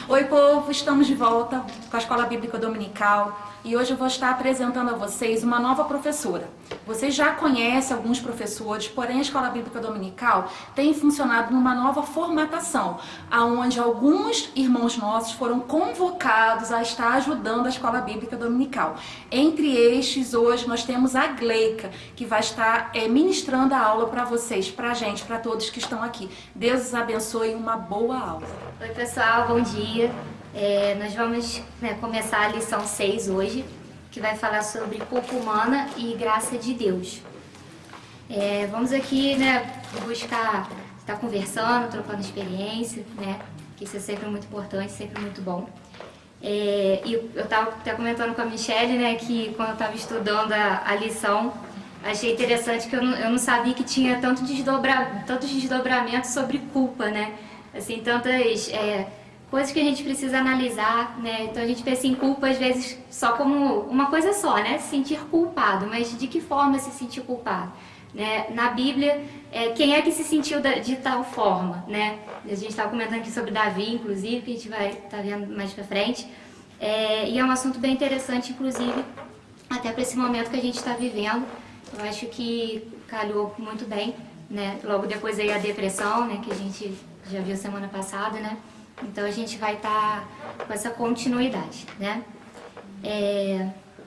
Oi, povo, estamos de volta com a Escola Bíblica Dominical e hoje eu vou estar apresentando a vocês uma nova professora. Vocês já conhecem alguns professores, porém a Escola Bíblica Dominical tem funcionado numa nova formatação, onde alguns irmãos nossos foram convocados a estar ajudando a Escola Bíblica Dominical. Entre estes, hoje nós temos a Gleica, que vai estar ministrando a aula para vocês, para a gente, para todos que estão aqui. Deus os abençoe e uma boa aula. Oi pessoal, bom dia. Nós vamos começar a lição 6 hoje, que vai falar sobre culpa humana e graça de Deus. Vamos aqui buscar estar conversando, trocando experiência, que isso é sempre muito importante, sempre muito bom. E eu estava até comentando com a Michelle, que quando eu estava estudando a lição, achei interessante que eu não sabia que tinha tantos desdobramentos sobre culpa, assim, tantas coisas que a gente precisa analisar, Então a gente pensa em culpa às vezes só como uma coisa só, se sentir culpado, mas de que forma se sentir culpado? Na Bíblia, quem é que se sentiu de tal forma, A gente estava comentando aqui sobre Davi, inclusive, que a gente vai estar vendo mais pra frente, e é um assunto bem interessante, inclusive, até para esse momento que a gente está vivendo. Eu acho que calhou muito bem, Logo depois aí a depressão, que a gente já viu semana passada, Então a gente vai estar com essa continuidade,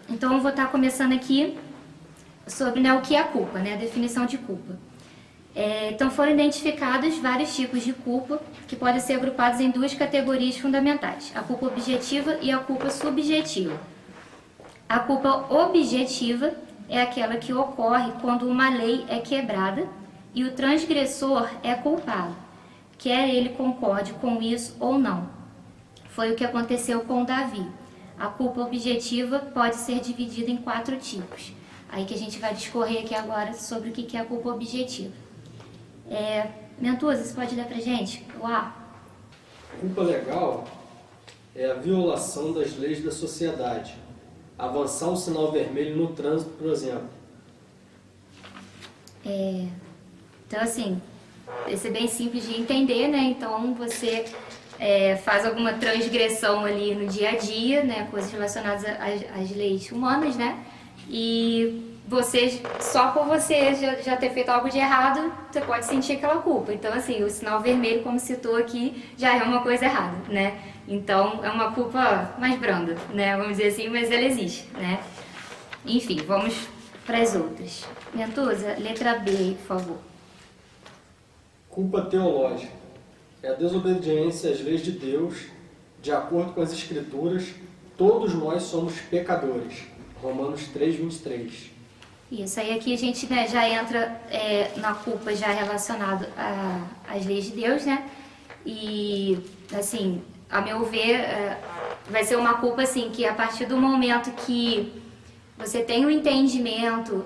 Então eu vou estar começando aqui sobre o que é a culpa, a definição de culpa. Então foram identificados vários tipos de culpa que podem ser agrupados em duas categorias fundamentais: a culpa objetiva e a culpa subjetiva. A culpa objetiva é aquela que ocorre quando uma lei é quebrada e o transgressor é culpado, quer ele concorde com isso ou não. Foi o que aconteceu com Davi. A culpa objetiva pode ser dividida em 4 tipos. Aí que a gente vai discorrer aqui agora sobre o que é a culpa objetiva. Mentuza, você pode ler pra gente? Uau! Culpa legal é a violação das leis da sociedade. Avançar um sinal vermelho no trânsito, por exemplo. Então, assim, esse é bem simples de entender, Então, você faz alguma transgressão ali no dia a dia, coisas relacionadas às leis humanas, E só por você já ter feito algo de errado, você pode sentir aquela culpa. Então, assim, o sinal vermelho, como citou aqui, já é uma coisa errada, Então, é uma culpa mais branda, Vamos dizer assim, mas ela existe, Enfim, vamos para as outras. Mentuza, letra B, por favor. Culpa teológica é a desobediência às leis de Deus. De acordo com as Escrituras, todos nós somos pecadores. Romanos 3:23. Isso, aí aqui a gente já entra na culpa já relacionado às leis de Deus, E, assim, a meu ver, vai ser uma culpa, assim, que a partir do momento que você tem um entendimento,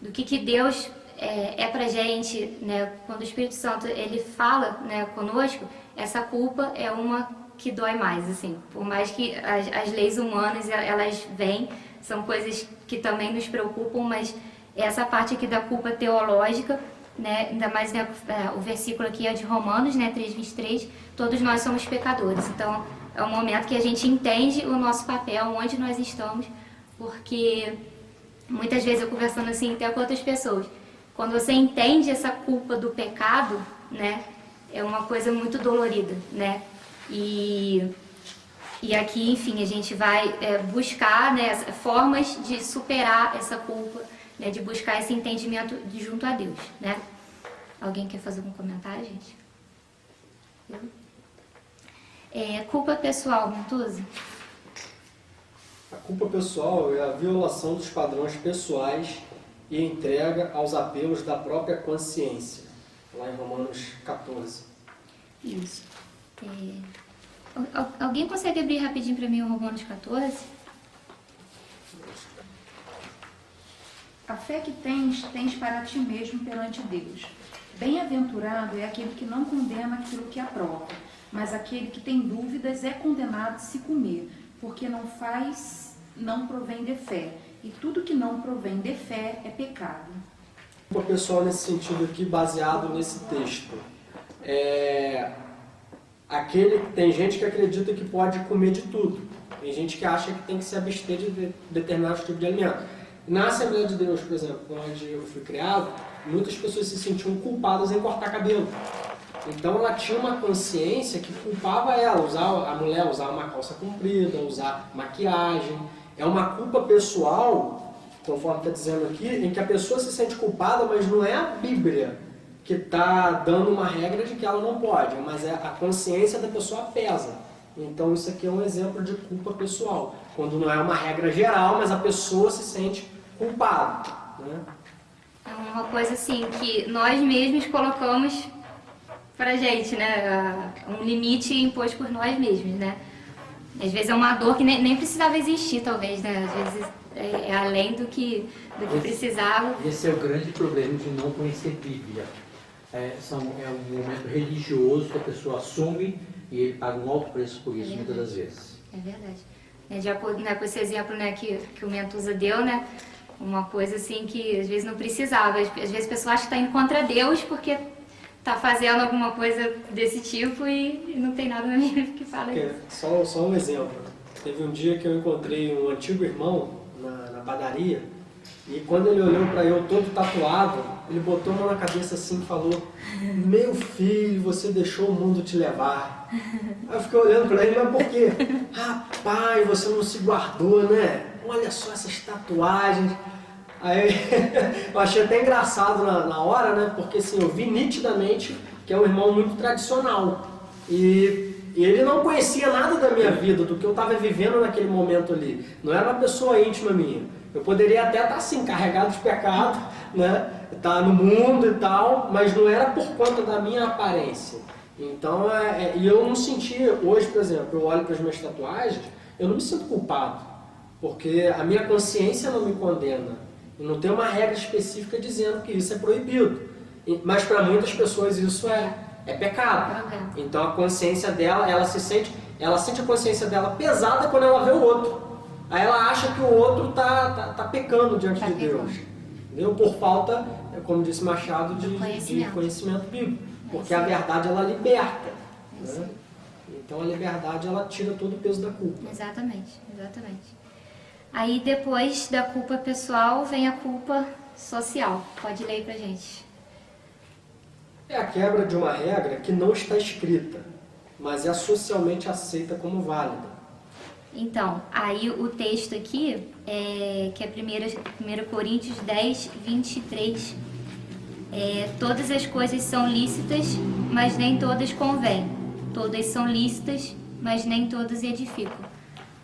do que Deus é pra gente, Quando o Espírito Santo, ele fala, conosco, essa culpa é uma que dói mais, assim. Por mais que as leis humanas, elas vêm, são coisas que também nos preocupam, mas essa parte aqui da culpa teológica, ainda mais o versículo aqui é de Romanos, 3:23, todos nós somos pecadores. Então, é um momento que a gente entende o nosso papel, onde nós estamos, porque muitas vezes eu conversando assim até com outras pessoas, quando você entende essa culpa do pecado, é uma coisa muito dolorida, E aqui, enfim, a gente vai buscar formas de superar essa culpa, de buscar esse entendimento junto a Deus, Alguém quer fazer algum comentário, gente? Culpa pessoal, Mentuza? A culpa pessoal é a violação dos padrões pessoais e entrega aos apelos da própria consciência. Lá em Romanos 14. Isso. Alguém consegue abrir rapidinho para mim o Romanos 14? A fé que tens para ti mesmo perante Deus. Bem-aventurado é aquele que não condena aquilo que aprova, mas aquele que tem dúvidas é condenado se comer, porque não provém de fé, e tudo que não provém de fé é pecado. Culpa pessoal nesse sentido aqui, baseado nesse texto. Tem gente que acredita que pode comer de tudo. Tem gente que acha que tem que se abster de determinados tipos de alimento. Na Assembleia de Deus, por exemplo, onde eu fui criado, muitas pessoas se sentiam culpadas em cortar cabelo. Então ela tinha uma consciência que culpava ela, a mulher usar uma calça comprida, usar maquiagem. É uma culpa pessoal, conforme está dizendo aqui, em que a pessoa se sente culpada, mas não é a Bíblia que está dando uma regra de que ela não pode, mas é a consciência da pessoa pesa. Então isso aqui é um exemplo de culpa pessoal, quando não é uma regra geral, mas a pessoa se sente culpada, né? É uma coisa assim que nós mesmos colocamos pra gente, né? Um limite imposto por nós mesmos, né? Às vezes é uma dor que nem precisava existir, talvez, né? Às vezes é além do que precisava. Esse é o grande problema de não conhecer Bíblia. É um momento religioso que a pessoa assume e ele paga um alto preço por isso, muitas das vezes. É verdade. De acordo, né, com esse exemplo, né, que o Mentuza deu, né? Uma coisa assim que às vezes não precisava. Às vezes a pessoa acha que está indo contra Deus porque está fazendo alguma coisa desse tipo e não tem nada na Bíblia que fala isso. Só um exemplo. Teve um dia que eu encontrei um antigo irmão na padaria e quando ele olhou para eu todo tatuado, ele botou a mão na cabeça assim e falou: "Meu filho, você deixou o mundo te levar." Aí eu fiquei olhando para ele, mas por quê? "Rapaz, você não se guardou, né? Olha só essas tatuagens." Aí eu achei até engraçado na hora, né? Porque assim, eu vi nitidamente que é um irmão muito tradicional. E ele não conhecia nada da minha vida, do que eu estava vivendo naquele momento ali. Não era uma pessoa íntima minha. Eu poderia até estar assim, carregado de pecado, né? Estar no mundo e tal, mas não era por conta da minha aparência. Então, e eu não sentia, hoje, por exemplo, eu olho para as minhas tatuagens, eu não me sinto culpado, porque a minha consciência não me condena. E não tem uma regra específica dizendo que isso é proibido. Mas para muitas pessoas isso é pecado. Então a consciência dela, ela sente a consciência dela pesada quando ela vê o outro. Aí ela acha que o outro tá pecando diante de Deus. Entendeu? Por falta, como disse Machado, de conhecimento bíblico. Porque a verdade ela liberta. Né? Então a liberdade ela tira todo o peso da culpa. Exatamente. Aí depois da culpa pessoal vem a culpa social. Pode ler aí pra gente. É a quebra de uma regra que não está escrita, mas é socialmente aceita como válida. Então, aí o texto aqui, que é 1 Coríntios 10, 23. Todas as coisas são lícitas, mas nem todas convêm. Todas são lícitas, mas nem todas edificam.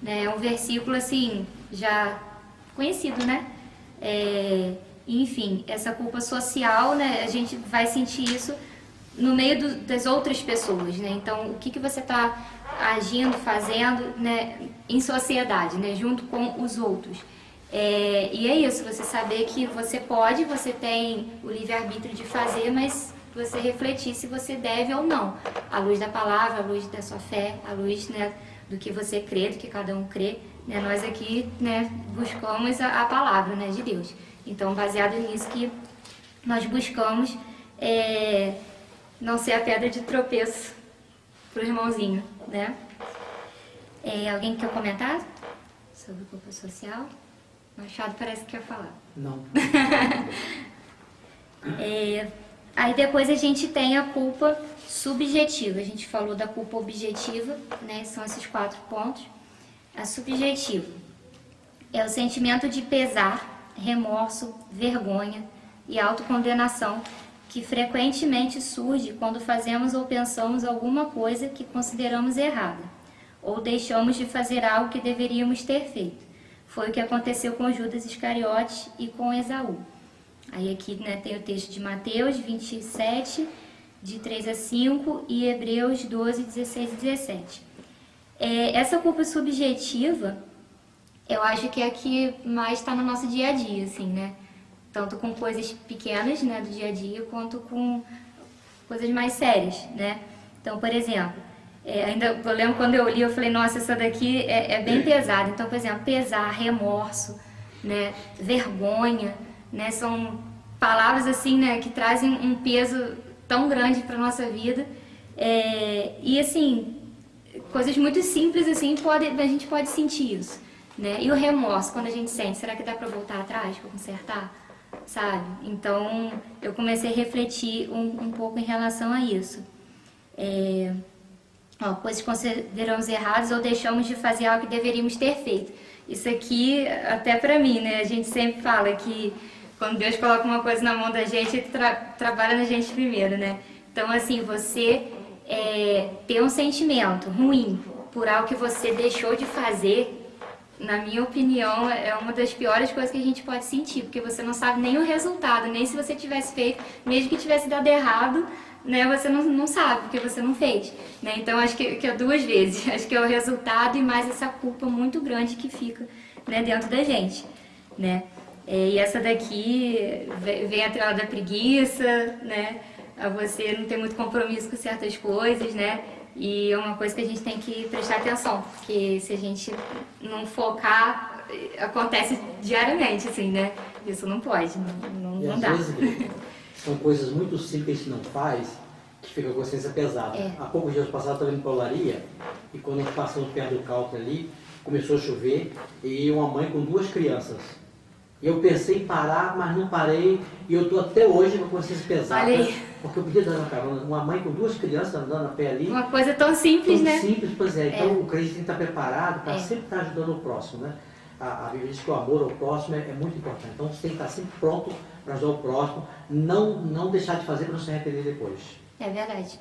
É um versículo assim, já conhecido, né? Enfim, essa culpa social, né? A gente vai sentir isso no meio das outras pessoas, né? Então, o que você está agindo, fazendo, né? Em sociedade, né? Junto com os outros. E é isso, você saber que você tem o livre-arbítrio de fazer, mas você refletir se você deve ou não, à luz da palavra, à luz da sua fé, à luz, né, do que você crê, do que cada um crê, né? Nós aqui, né, buscamos a palavra, né, de Deus. Então, baseado nisso que nós buscamos não ser a pedra de tropeço para o irmãozinho, né? Alguém quer comentar sobre culpa social? Machado parece que quer falar. Não. Aí depois a gente tem a culpa subjetiva. A gente falou da culpa objetiva, né? São esses 4 pontos. A subjetiva é o sentimento de pesar, remorso, vergonha e autocondenação que frequentemente surge quando fazemos ou pensamos alguma coisa que consideramos errada, ou deixamos de fazer algo que deveríamos ter feito. Foi o que aconteceu com Judas Iscariotes e com Esaú. Aí aqui, né, tem o texto de Mateus 27, de 3 a 5, e Hebreus 12, 16 e 17. Essa culpa subjetiva, eu acho que é a que mais está no nosso dia a dia, assim, né? Tanto com coisas pequenas, né, do dia a dia, quanto com coisas mais sérias, né? Então, por exemplo, ainda eu lembro quando eu li, eu falei, nossa, essa daqui é bem pesada. Então, por exemplo, pesar, remorso, né, vergonha, né, são palavras assim, né, que trazem um peso tão grande para nossa vida E assim, coisas muito simples assim, a gente pode sentir isso, né? E o remorso, quando a gente sente, será que dá pra voltar atrás, pra consertar? Sabe? Então, eu comecei a refletir um pouco em relação a isso. Coisas que consideramos erradas ou deixamos de fazer algo que deveríamos ter feito. Isso aqui, até pra mim, né? A gente sempre fala que quando Deus coloca uma coisa na mão da gente, Ele trabalha na gente primeiro, né? Então, assim, você ter um sentimento ruim por algo que você deixou de fazer, na minha opinião, é uma das piores coisas que a gente pode sentir, porque você não sabe nem o resultado, nem se você tivesse feito, mesmo que tivesse dado errado, né, você não sabe, porque você não fez, né? Então, acho que é duas vezes, acho que é o resultado e mais essa culpa muito grande que fica, né, dentro da gente, né? E essa daqui vem atrelada da preguiça, né? A você não ter muito compromisso com certas coisas, né? E é uma coisa que a gente tem que prestar atenção, porque se a gente não focar, acontece diariamente, assim, né? Isso não pode, não dá. Às vezes, são coisas muito simples que não faz, que fica a consciência pesada. Há poucos dias passados eu estava indo para a olaria, e quando nós passamos perto do Cauca ali, começou a chover, e uma mãe com 2 crianças. Eu pensei em parar, mas não parei, e eu estou até hoje com a consciência pesada, porque eu podia dar uma carona. Uma mãe com 2 crianças andando a pé ali. Uma coisa tão simples, né? Simples, pois é. Então o crente tem que estar preparado para sempre estar ajudando o próximo, né? A Bíblia diz que o amor ao próximo é muito importante. Então você tem que estar sempre pronto para ajudar o próximo, não deixar de fazer para não se arrepender depois. É verdade.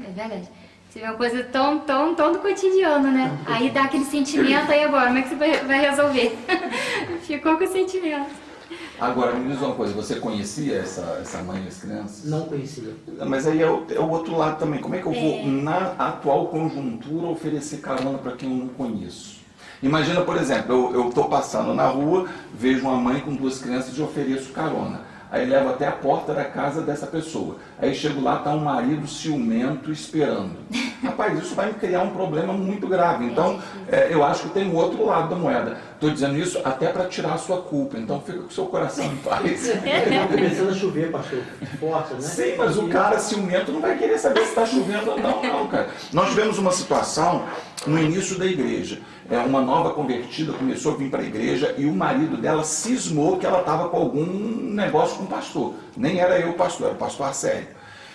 Você vê uma coisa tão do cotidiano, né? Aí dá aquele sentimento, aí agora, como é que você vai resolver? Ficou com o sentimento. Agora, me diz uma coisa, você conhecia essa mãe e as crianças? Não conhecia. Mas aí é o outro lado também. Como é que eu vou, na atual conjuntura, oferecer carona para quem eu não conheço? Imagina, por exemplo, eu estou passando na rua, vejo uma mãe com 2 crianças e ofereço carona. Aí levo até a porta da casa dessa pessoa. Aí chego lá, está um marido ciumento esperando. Rapaz, isso vai me criar um problema muito grave. Então, eu acho que tem o outro lado da moeda. Estou dizendo isso até para tirar a sua culpa. Então, fica com o seu coração em paz. Está começando a chover, pastor. Forte, né? Sim, mas o cara ciumento não vai querer saber se está chovendo ou não, cara. Nós tivemos uma situação no início da igreja. Uma nova convertida começou a vir para a igreja e o marido dela cismou que ela estava com algum negócio com o pastor. Nem era eu o pastor, era o pastor Arcélio.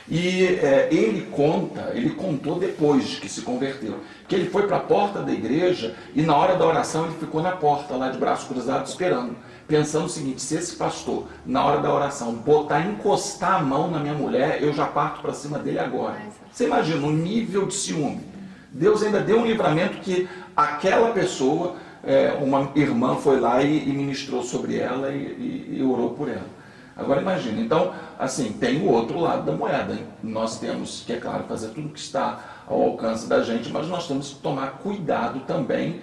E ele contou depois que se converteu, que ele foi para a porta da igreja e na hora da oração ele ficou na porta, lá de braços cruzados, esperando. Pensando o seguinte, se esse pastor, na hora da oração, encostar a mão na minha mulher, eu já parto para cima dele agora. Você imagina o nível de ciúme. Deus ainda deu um livramento que aquela pessoa, uma irmã foi lá e ministrou sobre ela e orou por ela. Agora imagina, então, assim, tem o outro lado da moeda. Nós temos que, é claro, fazer tudo que está ao alcance da gente, mas nós temos que tomar cuidado também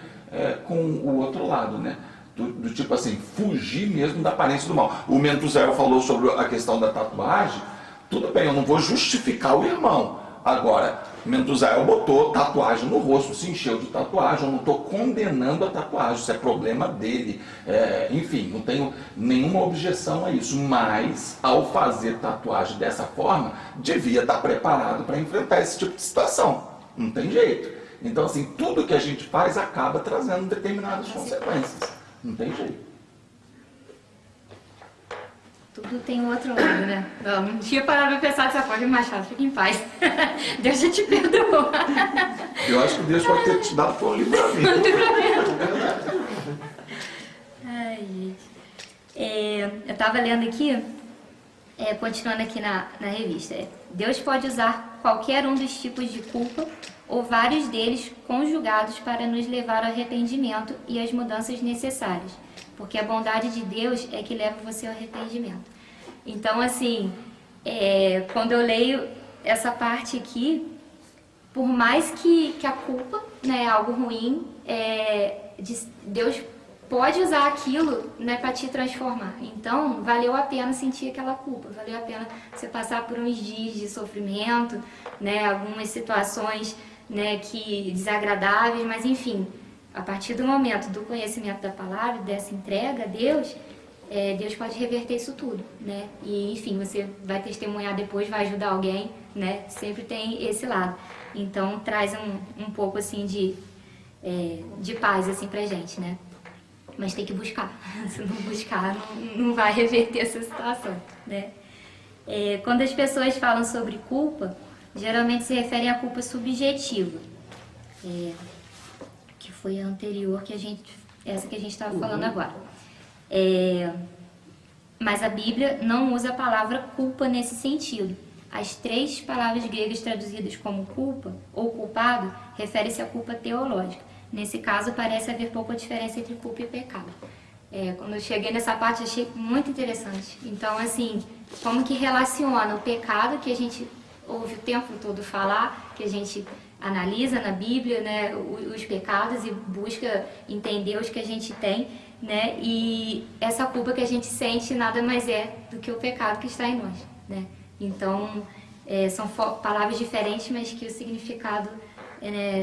com o outro lado, né? Do tipo assim, fugir mesmo da aparência do mal. O Mentuzel falou sobre a questão da tatuagem. Tudo bem, eu não vou justificar o irmão. Agora, Mentuzel botou tatuagem no rosto, se encheu de tatuagem, eu não estou condenando a tatuagem, isso é problema dele. Enfim, não tenho nenhuma objeção a isso, mas ao fazer tatuagem dessa forma, devia estar preparado para enfrentar esse tipo de situação. Não tem jeito. Então, assim, tudo que a gente faz acaba trazendo determinadas consequências. Não tem jeito. Tudo tem um outro lado, né? Não tinha parado pra pensar dessa forma, Machado, fica em paz. Deus já te perdoou. Eu acho que Deus pode ter te dado por um livramento. Não tem problema. Ai, gente. Eu tava lendo aqui, continuando aqui na revista. Deus pode usar qualquer um dos tipos de culpa ou vários deles conjugados para nos levar ao arrependimento e às mudanças necessárias. Porque a bondade de Deus é que leva você ao arrependimento. Então, assim, quando eu leio essa parte aqui, por mais que a culpa, né, é algo ruim, Deus pode usar aquilo, né, para te transformar. Então, valeu a pena sentir aquela culpa, valeu a pena você passar por uns dias de sofrimento, né, algumas situações, né, desagradáveis, mas enfim. A partir do momento do conhecimento da palavra, dessa entrega a Deus, Deus pode reverter isso tudo, né? E, enfim, você vai testemunhar depois, vai ajudar alguém, né? Sempre tem esse lado. Então traz um pouco assim de paz assim pra gente, né? Mas tem que buscar. Se não buscar, não vai reverter essa situação, né? Quando as pessoas falam sobre culpa, geralmente se referem à culpa subjetiva, que foi a anterior essa que a gente estava falando agora. Mas a Bíblia não usa a palavra culpa nesse sentido. As 3 palavras gregas traduzidas como culpa ou culpado referem-se à culpa teológica. Nesse caso, parece haver pouca diferença entre culpa e pecado. Quando eu cheguei nessa parte, achei muito interessante. Então, assim, como que relaciona o pecado que a gente ouve o tempo todo falar, que a gente analisa na Bíblia, né, os pecados e busca entender os que a gente tem, né, e essa culpa que a gente sente nada mais é do que o pecado que está em nós, né? Então, são palavras diferentes, mas que o significado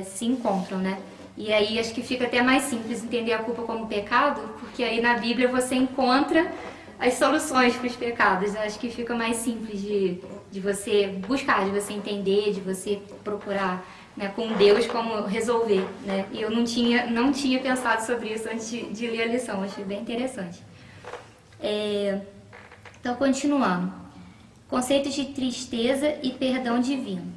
se encontram, né? E aí acho que fica até mais simples entender a culpa como pecado, porque aí na Bíblia você encontra as soluções para os pecados. Eu acho que fica mais simples de você buscar, de você entender, de você procurar, né, com Deus como resolver, né? E eu não tinha pensado sobre isso antes de ler a lição, achei bem interessante. Então, continuando. Conceitos de tristeza e perdão divino.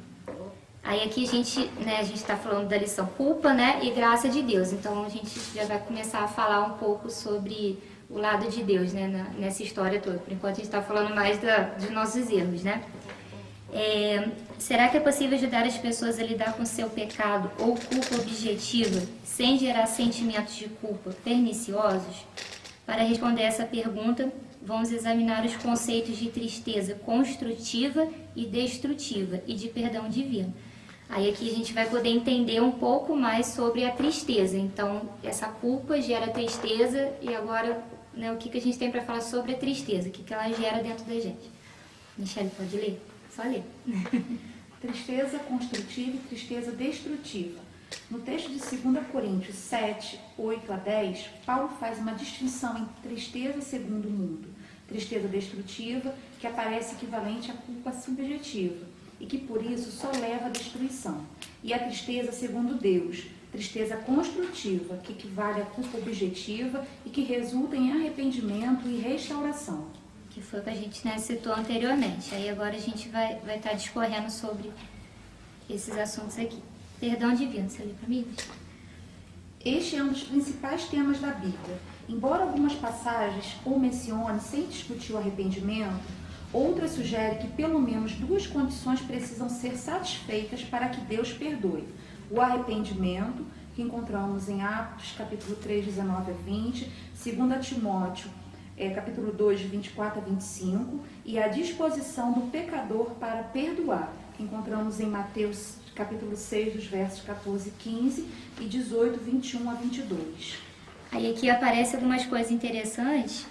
Aí aqui a gente está falando da lição culpa, né, e graça de Deus. Então a gente já vai começar a falar um pouco sobre o lado de Deus, né, nessa história toda. Por enquanto a gente está falando mais dos nossos erros, né? Será que é possível ajudar as pessoas a lidar com seu pecado ou culpa objetiva sem gerar sentimentos de culpa perniciosos? Para responder essa pergunta, vamos examinar os conceitos de tristeza construtiva e destrutiva e de perdão divino. Aí aqui a gente vai poder entender um pouco mais sobre a tristeza. Então, essa culpa gera tristeza e agora, né, o que a gente tem para falar sobre a tristeza, o que ela gera dentro da gente. Michele, pode ler? Só ler. Tristeza construtiva e tristeza destrutiva. No texto de 2 Coríntios 7, 8 a 10, Paulo faz uma distinção entre tristeza segundo o mundo, tristeza destrutiva, que aparece equivalente à culpa subjetiva, e que por isso só leva à destruição, e a tristeza segundo Deus, tristeza construtiva, que equivale à culpa objetiva e que resulta em arrependimento e restauração. Que foi o que a gente citou anteriormente. Aí agora a gente vai estar discorrendo sobre esses assuntos aqui. Perdão divino, você lê para mim? Este é um dos principais temas da Bíblia. Embora algumas passagens o mencionem sem discutir o arrependimento, outras sugerem que pelo menos 2 condições precisam ser satisfeitas para que Deus perdoe. O arrependimento, que encontramos em Atos, capítulo 3, 19 a 20, 2 Timóteo, capítulo 2, 24 a 25, e a disposição do pecador para perdoar, que encontramos em Mateus, capítulo 6, dos versos 14 e 15, e 18, 21 a 22. Aí aqui aparecem algumas coisas interessantes,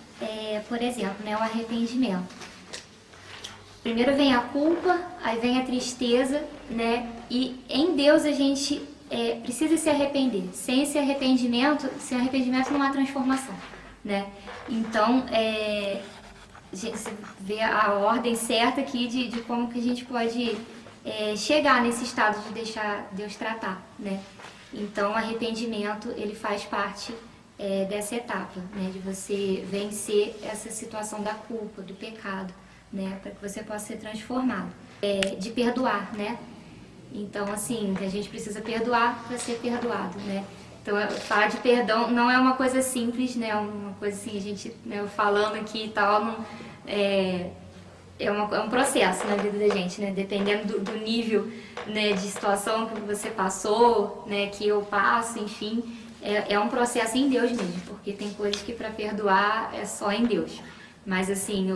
por exemplo, o arrependimento. Primeiro vem a culpa, aí vem a tristeza, né? E em Deus a gente precisa se arrepender. Sem esse arrependimento não há transformação, né? Então, você vê a ordem certa aqui de como que a gente pode chegar nesse estado de deixar Deus tratar, né? Então, o arrependimento, ele faz parte dessa etapa, né? De você vencer essa situação da culpa, do pecado, né, para que você possa ser transformado, de perdoar, né? Então, assim, a gente precisa perdoar para ser perdoado, né? Então, falar de perdão não é uma coisa simples, né? Uma coisa assim, a gente, né, falando aqui e tal, não, é um processo na vida da gente, né? Dependendo do nível, né, de situação que você passou, né, que eu passo, enfim, é um processo em Deus mesmo, porque tem coisas que para perdoar é só em Deus. Mas, assim,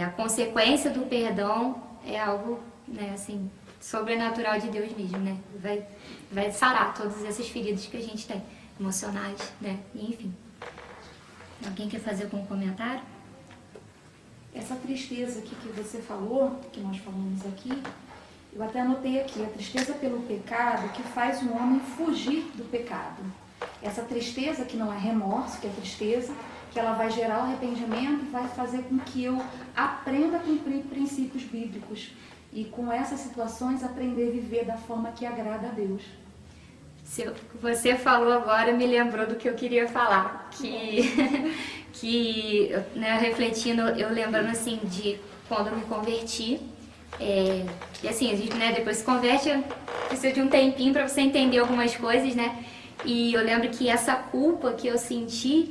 a consequência do perdão é algo, né, assim, sobrenatural de Deus mesmo, né? Vai sarar todas essas feridas que a gente tem, emocionais, né? E, enfim. Alguém quer fazer algum comentário? Essa tristeza aqui que você falou, que nós falamos aqui, eu até anotei aqui, a tristeza pelo pecado que faz o homem fugir do pecado. Essa tristeza que não é remorso, que é tristeza, que ela vai gerar o arrependimento e vai fazer com que eu aprenda a cumprir princípios bíblicos. e com essas situações aprender a viver da forma que agrada a Deus. Você falou agora, me lembrou do que eu queria falar, né, refletindo, eu lembrando assim de quando eu me converti, e assim, a gente, né, depois se converte, precisa de um tempinho para você entender algumas coisas, né, e eu lembro que essa culpa que eu senti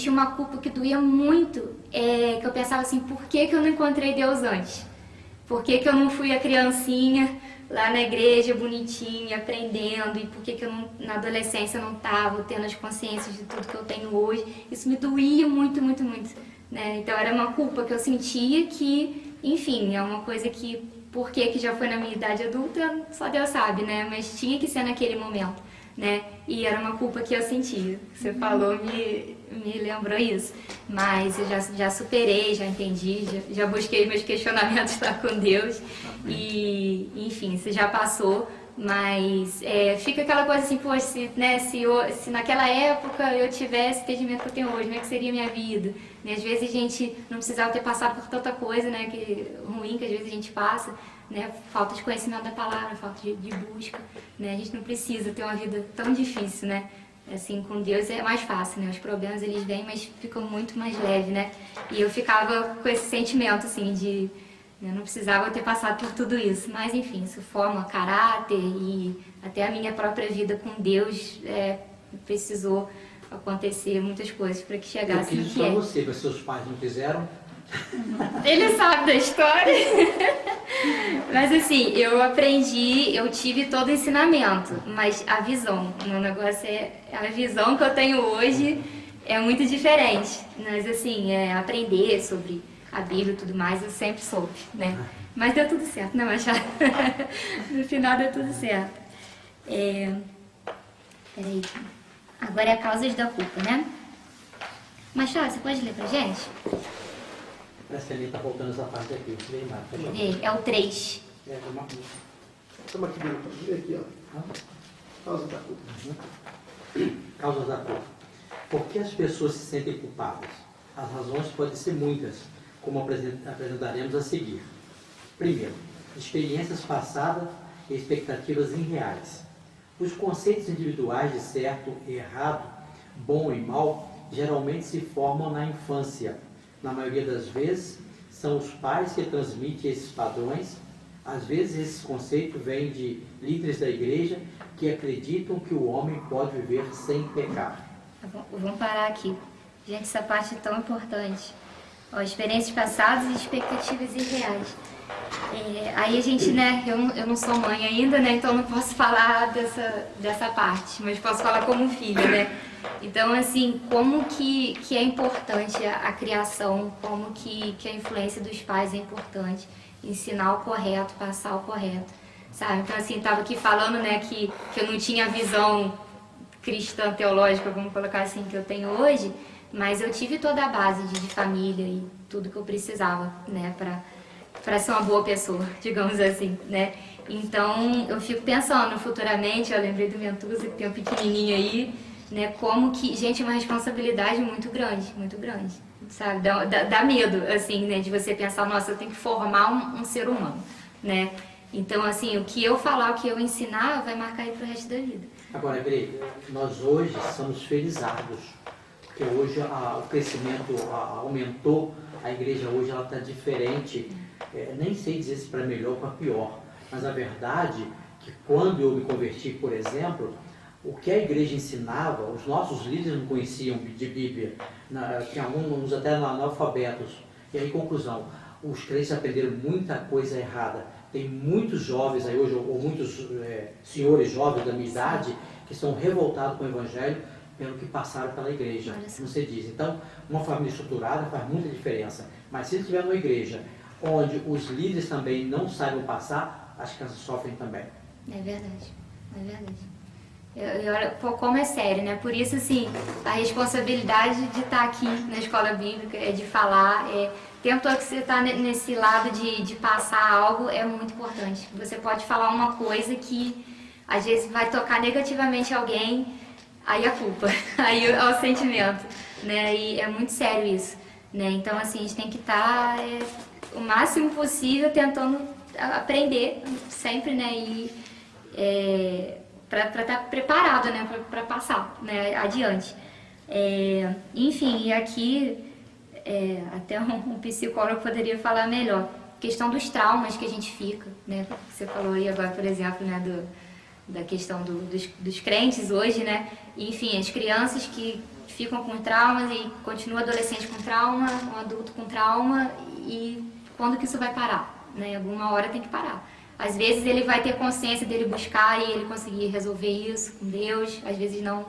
uma culpa que doía muito, que eu pensava assim, por que eu não encontrei Deus antes? Por que eu não fui a criancinha lá na igreja, bonitinha, aprendendo, e por que eu não, na adolescência não estava tendo as consciências de tudo que eu tenho hoje? Isso me doía muito, muito, muito, né? Então era uma culpa que eu sentia que, enfim, é uma coisa que, por que já foi na minha idade adulta, só Deus sabe, né? Mas tinha que ser naquele momento, né? E era uma culpa que eu sentia. Você falou, me lembrou isso. Mas eu já superei, já entendi, já busquei meus questionamentos lá com Deus. E, enfim, isso já passou. Mas fica aquela coisa assim, poxa, se naquela época eu tivesse o entendimento que eu tenho hoje, como é que seria a minha vida? Né? Às vezes a gente não precisava ter passado por tanta coisa, né, ruim que às vezes a gente passa, né? Falta de conhecimento da palavra, falta de busca, né? A gente não precisa ter uma vida tão difícil, né? Assim, com Deus é mais fácil, né? Os problemas eles vêm, mas ficam muito mais leves, né? E eu ficava com esse sentimento, assim, de eu não precisava ter passado por tudo isso. Mas, enfim, isso forma caráter e até a minha própria vida com Deus precisou acontecer muitas coisas para que chegasse no que para você, mas seus pais não quiseram. Ele sabe da história. Mas assim, eu aprendi, eu tive todo o ensinamento, mas a visão, o negócio a visão que eu tenho hoje é muito diferente. Mas assim, aprender sobre a Bíblia e tudo mais, eu sempre soube, né? Mas deu tudo certo, né, Machado? No final deu tudo certo. Peraí. Agora é causas da culpa, né? Machado, você pode ler pra gente? Parece que ali está voltando essa parte aqui. É o 3. Estamos aqui, ó. Causa da culpa. Causas da culpa. Por que as pessoas se sentem culpadas? As razões podem ser muitas, como apresentaremos a seguir. Primeiro, experiências passadas e expectativas irreais. Os conceitos individuais de certo e errado, bom e mal, geralmente se formam na infância. Na maioria das vezes, são os pais que transmitem esses padrões. Às vezes, esse conceito vem de líderes da igreja que acreditam que o homem pode viver sem pecar. Vamos parar aqui. Gente, essa parte é tão importante. Experiências passadas e expectativas irreais. Aí a gente, né, eu não sou mãe ainda, né, então não posso falar dessa parte, mas posso falar como filha, né. Então, assim, como que é importante a criação, como que a influência dos pais é importante, ensinar o correto, passar o correto, sabe? Então, assim, estava aqui falando, né, que eu não tinha a visão cristã teológica, vamos colocar assim, que eu tenho hoje, mas eu tive toda a base de família e tudo que eu precisava, né, para ser uma boa pessoa, digamos assim, né? Então, eu fico pensando futuramente, eu lembrei do Mentuza, que tem um pequenininho aí, né, como que, gente, é uma responsabilidade muito grande, sabe? Dá medo, assim, né, de você pensar, nossa, eu tenho que formar um ser humano, né? Então, assim, o que eu falar, o que eu ensinar, vai marcar aí pro resto da vida. Agora, Greg, nós hoje somos felizados, porque hoje o crescimento aumentou, a igreja hoje ela está diferente, nem sei dizer se para melhor ou para pior, mas a verdade é que quando eu me converti, por exemplo, o que a igreja ensinava, os nossos líderes não conheciam de Bíblia, tinha alguns até analfabetos. E aí, conclusão, os crentes aprenderam muita coisa errada. Tem muitos jovens aí hoje, ou muitos senhores jovens da minha idade, que estão revoltados com o Evangelho pelo que passaram pela igreja, como você diz. Então, uma família estruturada faz muita diferença. Mas se estiver numa igreja onde os líderes também não saibam passar, as crianças sofrem também. É verdade, é verdade. E olha como é sério, né? Por isso, assim, a responsabilidade de estar aqui na escola bíblica, de falar, o tempo todo que você está nesse lado de passar algo é muito importante. Você pode falar uma coisa que, às vezes, vai tocar negativamente alguém, aí a culpa, aí é o sentimento, né? E é muito sério isso, né? Então, assim, a gente tem que estar o máximo possível, tentando aprender sempre, né? E para estar preparado, né? Para passar, né? Adiante. Enfim, e aqui até um psicólogo poderia falar melhor. Questão dos traumas que a gente fica, né? Você falou aí agora, por exemplo, né? Da questão dos crentes hoje, né? Enfim, as crianças que ficam com traumas e continua adolescente com trauma, um adulto com trauma, e quando que isso vai parar? Né? Alguma hora tem que parar. Às vezes ele vai ter consciência dele buscar e ele conseguir resolver isso com Deus, às vezes não.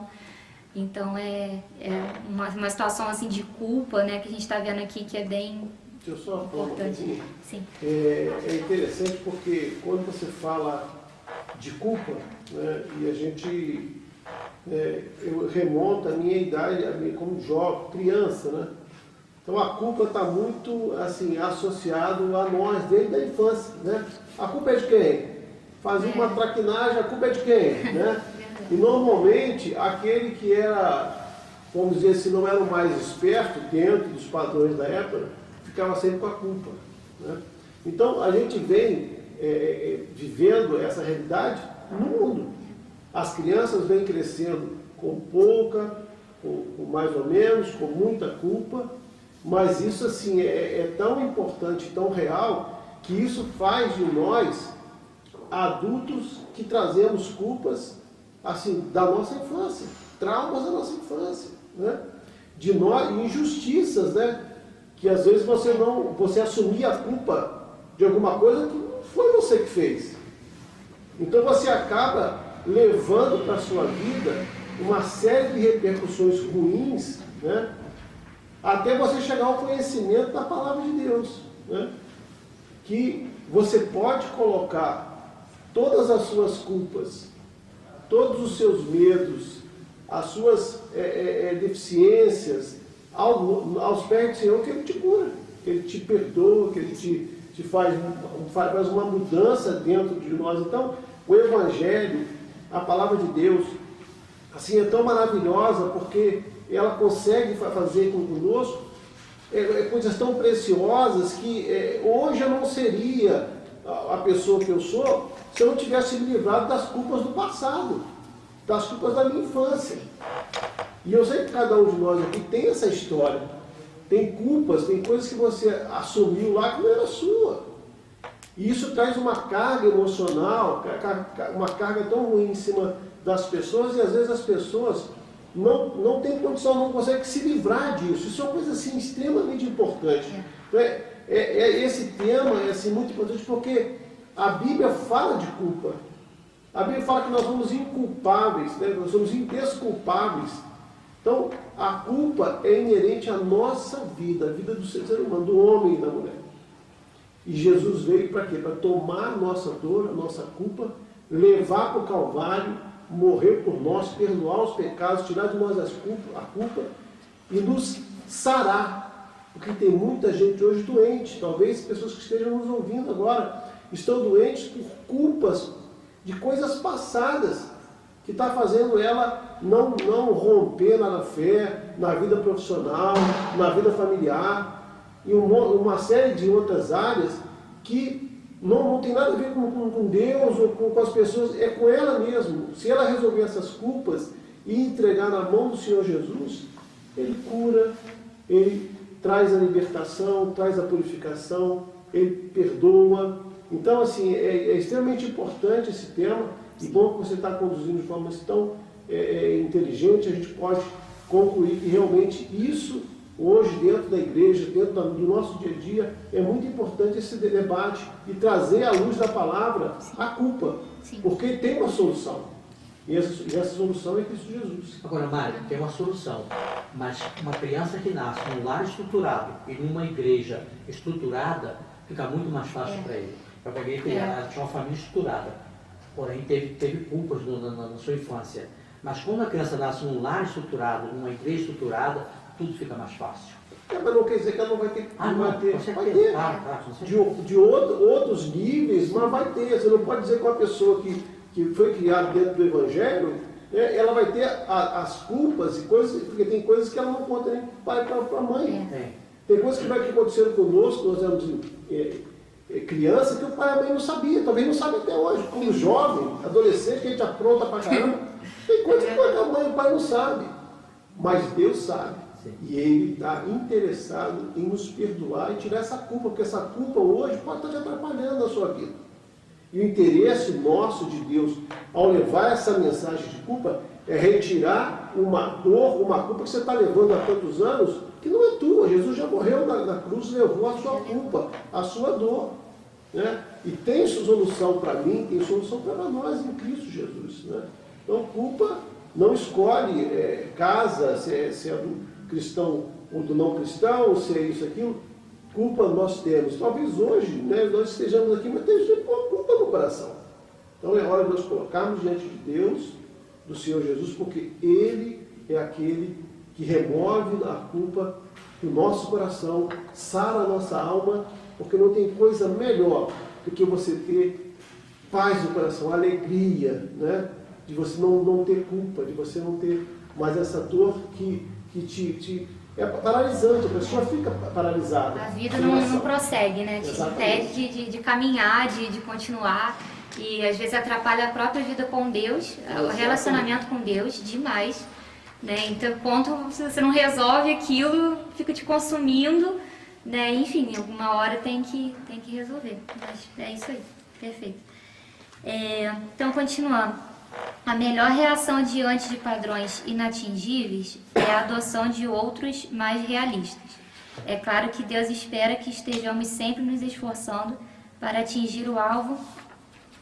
Então é uma situação assim de culpa, né, que a gente está vendo aqui, que é bem Deixa eu só falar um importante. pouquinho. Sim. É interessante porque quando você fala de culpa, né, e a gente, eu remonto a minha idade, como jovem, criança, né? Então a culpa está muito assim associado a nós desde a infância, né? A culpa é de quem? Fazer uma traquinagem, a culpa é de quem, né? E normalmente aquele que era, vamos dizer assim, não era o mais esperto dentro dos padrões da época, ficava sempre com a culpa, né? Então a gente vem vivendo essa realidade no mundo. As crianças vêm crescendo com pouca, com mais ou menos, com muita culpa, mas isso assim é tão importante, tão real, que isso faz de nós adultos que trazemos culpas assim da nossa infância, traumas da nossa infância, né? De nós, injustiças, né? Que às vezes você assumia a culpa de alguma coisa que não foi você que fez. Então você acaba levando para a sua vida uma série de repercussões ruins, né? Até você chegar ao conhecimento da palavra de Deus, né? Que você pode colocar todas as suas culpas, todos os seus medos, as suas deficiências aos pés do Senhor, que Ele te cura, que Ele te perdoa, que Ele te faz uma mudança dentro de nós. Então, o Evangelho, a palavra de Deus, assim, é tão maravilhosa porque ela consegue fazer conosco coisas tão preciosas que hoje eu não seria a pessoa que eu sou se eu não tivesse me livrado das culpas do passado, das culpas da minha infância. E eu sei que cada um de nós aqui tem essa história, tem culpas, tem coisas que você assumiu lá que não era sua. E isso traz uma carga emocional, uma carga tão ruim em cima das pessoas, e às vezes as pessoas não têm condição, não conseguem se livrar disso. Isso é uma coisa assim, extremamente importante. Então, esse tema é assim, muito importante porque a Bíblia fala de culpa. A Bíblia fala que nós somos inculpáveis, né? Nós somos indesculpáveis. Então, a culpa é inerente à nossa vida, a vida do ser humano, do homem e da mulher. E Jesus veio para quê? Para tomar a nossa dor, a nossa culpa, levar para o Calvário, morrer por nós, perdoar os pecados, tirar de nós a culpa e nos sarar. Porque tem muita gente hoje doente, talvez pessoas que estejam nos ouvindo agora, estão doentes por culpas de coisas passadas, que está fazendo ela não romper na fé, na vida profissional, na vida familiar, e uma série de outras áreas que não tem nada a ver com Deus ou com as pessoas, é com ela mesmo. Se ela resolver essas culpas e entregar na mão do Senhor Jesus, Ele cura, Ele traz a libertação, traz a purificação, Ele perdoa. Então, assim, é extremamente importante esse tema, e bom que você está conduzindo de forma tão inteligente, a gente pode concluir que realmente isso, hoje, dentro da igreja, dentro do nosso dia a dia, é muito importante esse debate e trazer à luz da palavra a culpa. Sim. Porque tem uma solução. E essa solução é Cristo Jesus. Agora, Mário, tem uma solução. Mas uma criança que nasce num lar estruturado e numa igreja estruturada, fica muito mais fácil para ele. Eu peguei, ela tinha uma família estruturada, porém teve culpas na sua infância. Mas quando a criança nasce num lar estruturado, numa igreja estruturada, tudo fica mais fácil. Mas não quer dizer que ela não vai ter. Vai ter. De outros níveis, mas vai ter. Você não pode dizer que uma pessoa que foi criada dentro do Evangelho, ela vai ter as culpas e coisas, porque tem coisas que ela não conta nem para pai para a mãe. Tem coisas que vai acontecendo conosco, nós éramos criança, que o pai e a mãe não sabia, talvez não sabe até hoje. Como jovem, adolescente, que a gente apronta pra caramba, tem coisas que a mãe e o pai não sabem, mas Deus sabe. E Ele está interessado em nos perdoar e tirar essa culpa, porque essa culpa hoje pode estar te atrapalhando na sua vida. E o interesse nosso de Deus, ao levar essa mensagem de culpa, é retirar uma dor, uma culpa que você está levando há tantos anos, que não é tua. Jesus já morreu na cruz, levou a sua culpa, a sua dor. Né? E tem solução para mim, tem solução para nós em Cristo Jesus. Né? Então, culpa não escolhe casa, se é do cristão ou do não cristão, se é isso, aquilo. Culpa nós temos. Talvez hoje, né, nós estejamos aqui, mas tem culpa no coração. Então é hora de nós colocarmos diante de Deus, do Senhor Jesus, porque Ele é aquele que remove a culpa do nosso coração, sara a nossa alma, porque não tem coisa melhor do que você ter paz no coração, alegria, né? De você não ter culpa, de você não ter mais essa dor que te é paralisante, a pessoa fica paralisada. A vida não prossegue, né? Te impede de caminhar, de continuar. E às vezes atrapalha a própria vida com Deus, o relacionamento com Deus demais. Né? Então, quanto você não resolve aquilo, fica te consumindo, né? Enfim, alguma hora tem que resolver. Mas é isso aí, perfeito. Então, continuando. A melhor reação diante de padrões inatingíveis é a adoção de outros mais realistas. É claro que Deus espera que estejamos sempre nos esforçando para atingir o alvo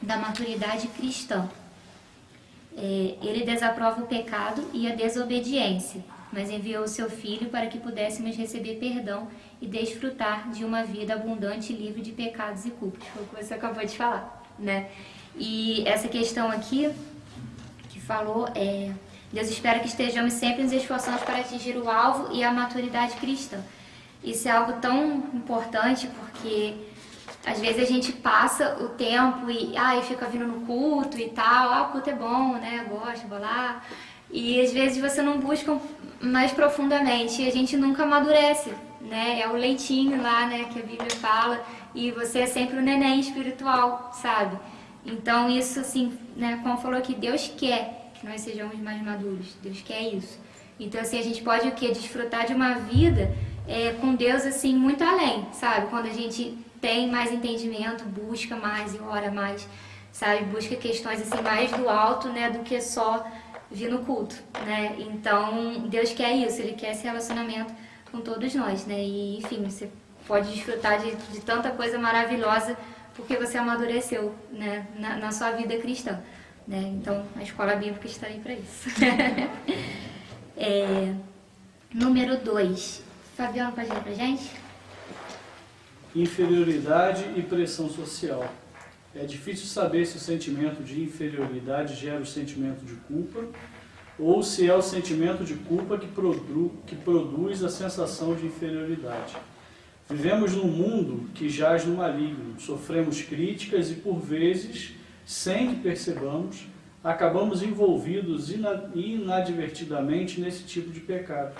da maturidade cristã. Ele desaprova o pecado e a desobediência, mas enviou o seu Filho para que pudéssemos receber perdão e desfrutar de uma vida abundante e livre de pecados e culpas. Foi o que você acabou de falar, né? E essa questão aqui que falou Deus espera que estejamos sempre nos esforçando para atingir o alvo e a maturidade cristã. Isso é algo tão importante porque às vezes a gente passa o tempo e fica vindo no culto e tal, o culto é bom, né, gosto, vou lá. E às vezes você não busca mais profundamente e a gente nunca amadurece, né, é o leitinho lá, né, que a Bíblia fala, e você é sempre o neném espiritual, sabe? Então isso assim, né, como falou aqui, Deus quer que nós sejamos mais maduros, Deus quer isso. Então assim, a gente pode o quê? Desfrutar de uma vida com Deus assim, muito além, sabe? Quando a gente tem mais entendimento, busca mais e ora mais, sabe? Busca questões assim mais do alto, né, do que só vir no culto, né? Então, Deus quer isso, Ele quer esse relacionamento com todos nós, né? E, enfim, você pode desfrutar de tanta coisa maravilhosa porque você amadureceu, né, na sua vida cristã, né? Então, a escola bíblica está aí para isso. Número 2. Fabiano, pode ler pra gente? Inferioridade e pressão social. É difícil saber se o sentimento de inferioridade gera o sentimento de culpa ou se é o sentimento de culpa que produz a sensação de inferioridade. Vivemos num mundo que jaz no maligno, sofremos críticas e, por vezes, sem que percebamos, acabamos envolvidos inadvertidamente nesse tipo de pecado.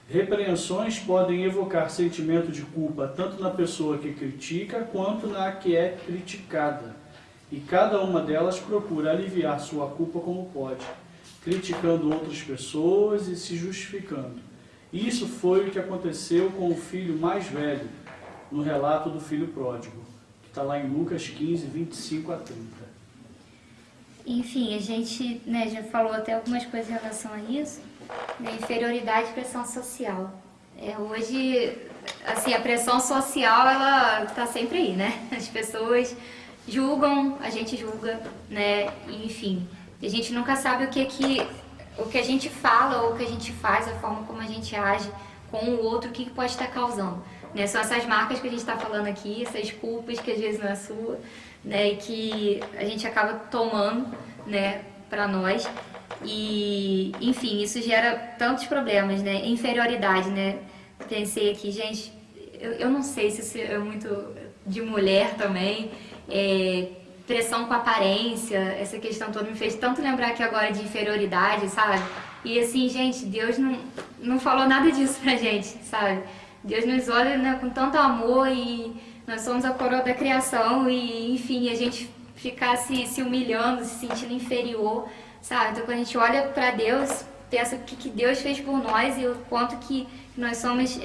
Repreensões podem evocar sentimento de culpa tanto na pessoa que critica quanto na que é criticada. E cada uma delas procura aliviar sua culpa como pode, criticando outras pessoas e se justificando. Isso foi o que aconteceu com o filho mais velho, no relato do filho pródigo, que está lá em Lucas 15, 25 a 30. Enfim, a gente, né, já falou até algumas coisas em relação a isso. Inferioridade e pressão social. Hoje, assim, a pressão social, ela tá sempre aí, né? As pessoas julgam, a gente julga, né? Enfim, a gente nunca sabe o que a gente fala ou o que a gente faz, a forma como a gente age com o outro, o que pode estar causando, né? São essas marcas que a gente está falando aqui, essas culpas que às vezes não é sua, né? E que a gente acaba tomando, né, para nós. E, enfim, isso gera tantos problemas, né? Inferioridade, né? Pensei aqui, gente, eu não sei se isso é muito de mulher também, pressão com aparência, essa questão toda me fez tanto lembrar aqui agora de inferioridade, sabe? E assim, gente, Deus não falou nada disso pra gente, sabe? Deus nos olha, né, com tanto amor e nós somos a coroa da criação e, enfim, a gente ficar se humilhando, se sentindo inferior, sabe? Então, quando a gente olha para Deus, pensa o que Deus fez por nós e o quanto que nós somos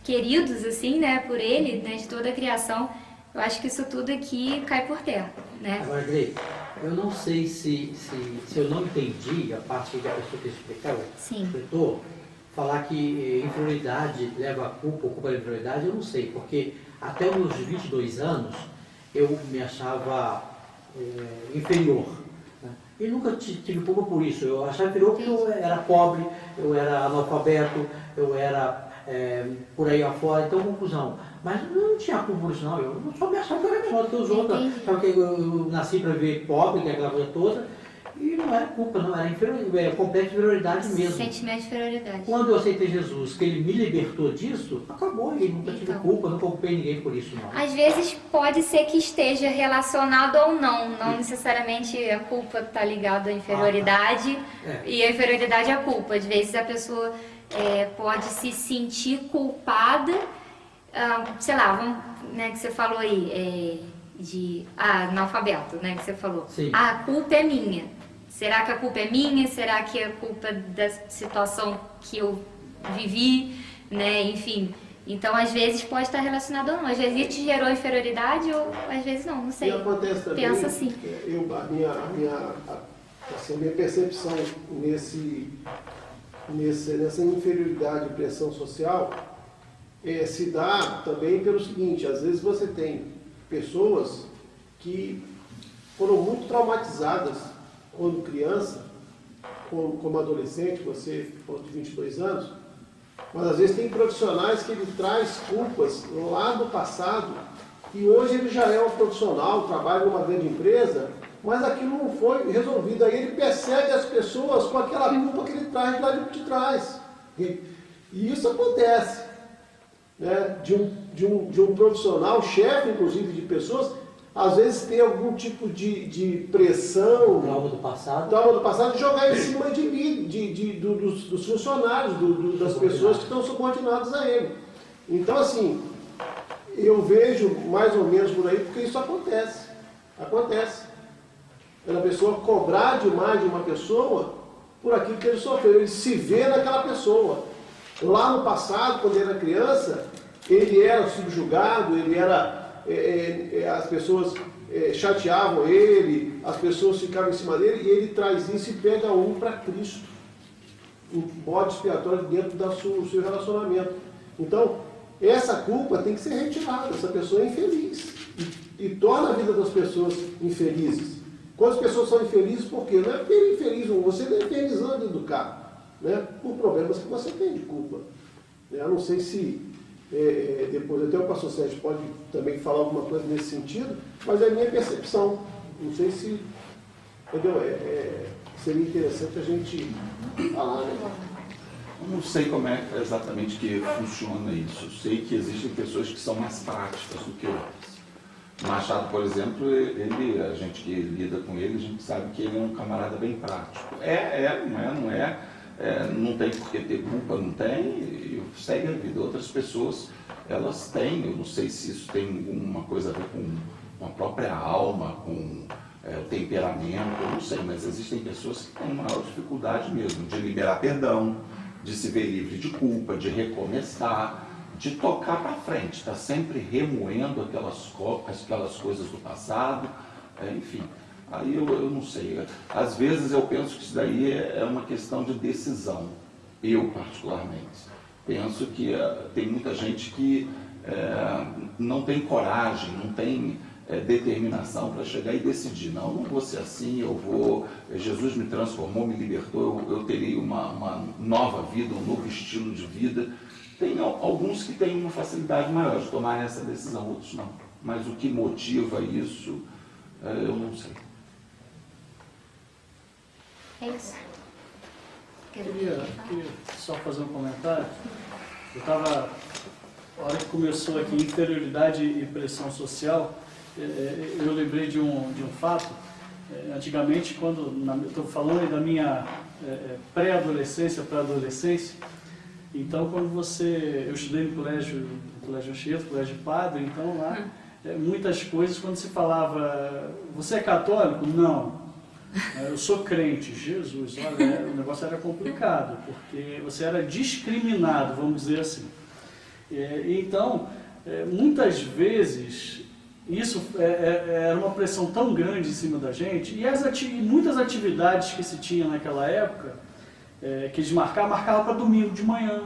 queridos, assim, né, por Ele, né, de toda a criação, eu acho que isso tudo aqui cai por terra, né? Agora, Grey, eu não sei se eu não entendi a parte que a pessoa que explicava, Sim. explicou, falar que inferioridade leva a culpa, ou culpa da inferioridade, eu não sei, porque até os meus 22 anos eu me achava inferior. Né? E nunca tive culpa por isso. Eu achava inferior porque eu era pobre, eu era analfabeto, eu era por aí afora. Então, conclusão. Mas eu não tinha culpa por isso, não. Eu só me achava que eu era melhor do que os outros. Achava que eu nasci para ver pobre, que é aquela coisa toda. E não era culpa, não, era complexo de inferioridade mesmo. Sentimento de inferioridade. Quando eu aceitei Jesus, que Ele me libertou disso, acabou, e nunca tive culpa, nunca culpei ninguém por isso, não. Às vezes pode ser que esteja relacionado ou não necessariamente a culpa está ligada à inferioridade e a inferioridade à culpa. Às vezes a pessoa pode se sentir culpada, sei lá, né, que você falou aí, de analfabeto, né, que você falou. Sim. A culpa é minha. Será que a culpa é minha? Será que é culpa da situação que eu vivi, né? Enfim. Então, às vezes pode estar relacionado ou não. Às vezes te gerou inferioridade ou às vezes não sei. E acontece também, pensa assim. A minha percepção nessa inferioridade e pressão social se dá também pelo seguinte: às vezes você tem pessoas que foram muito traumatizadas quando criança, como adolescente, você falou de 22 anos, mas às vezes tem profissionais que ele traz culpas lá do passado e hoje ele já é um profissional, trabalha numa grande empresa, mas aquilo não foi resolvido. Aí ele persegue as pessoas com aquela culpa que ele traz lá de trás. E isso acontece, né? De um profissional, chefe inclusive de pessoas, às vezes tem algum tipo de pressão, Trauma do passado, de jogar em cima de mim, dos funcionários, das pessoas que estão subordinadas a ele. Então, assim, eu vejo mais ou menos por aí, porque isso acontece. Acontece. A pessoa cobrar demais de uma pessoa por aquilo que ele sofreu. Ele se vê naquela pessoa. Lá no passado, quando ele era criança, ele era subjugado, ele era... as pessoas chateavam ele, as pessoas ficavam em cima dele, e ele traz isso e pega um para Cristo, um bode expiatório dentro do seu relacionamento. Então, essa culpa tem que ser retirada, essa pessoa é infeliz, e torna a vida das pessoas infelizes. Quando as pessoas são infelizes, por quê? Não é porque ele é infeliz, você não é infeliz dentro do carro, né? Por problemas que você tem de culpa. Eu não sei se depois até o pastor Sérgio pode também falar alguma coisa nesse sentido, mas é a minha percepção. Não sei se seria interessante a gente falar, né? Eu não sei como é exatamente que funciona isso. Eu sei que existem pessoas que são mais práticas do que outras. Machado, por exemplo, a gente que lida com ele, a gente sabe que ele é um camarada bem prático. Não tem por que ter culpa, não tem, e segue a vida. Outras pessoas, elas têm, eu não sei se isso tem alguma coisa a ver com a própria alma, com o temperamento, eu não sei, mas existem pessoas que têm maior dificuldade mesmo de liberar perdão, de se ver livre de culpa, de recomeçar, de tocar para frente, está sempre remoendo aquelas coisas do passado, enfim. Aí eu não sei, às vezes eu penso que isso daí é uma questão de decisão, eu particularmente. Penso que tem muita gente que não tem coragem, não tem determinação para chegar e decidir, não vou ser assim, Jesus me transformou, me libertou, eu terei uma nova vida, um novo estilo de vida. Tem alguns que têm uma facilidade maior de tomar essa decisão, outros não. Mas o que motiva isso, eu não sei. É isso. Queria só fazer um comentário. Eu estava, a hora que começou aqui, inferioridade e pressão social, eu lembrei de um fato. Antigamente, quando estou falando da minha pré-adolescência para adolescência, Então, quando eu estudei no colégio Anchieta, colégio de padre, então lá, muitas coisas, quando se falava, você é católico? Não. Eu sou crente. Jesus, olha, o negócio era complicado, porque você era discriminado, vamos dizer assim. Então, muitas vezes, isso era uma pressão tão grande em cima da gente, e muitas atividades que se tinha naquela época, que eles marcavam para domingo de manhã,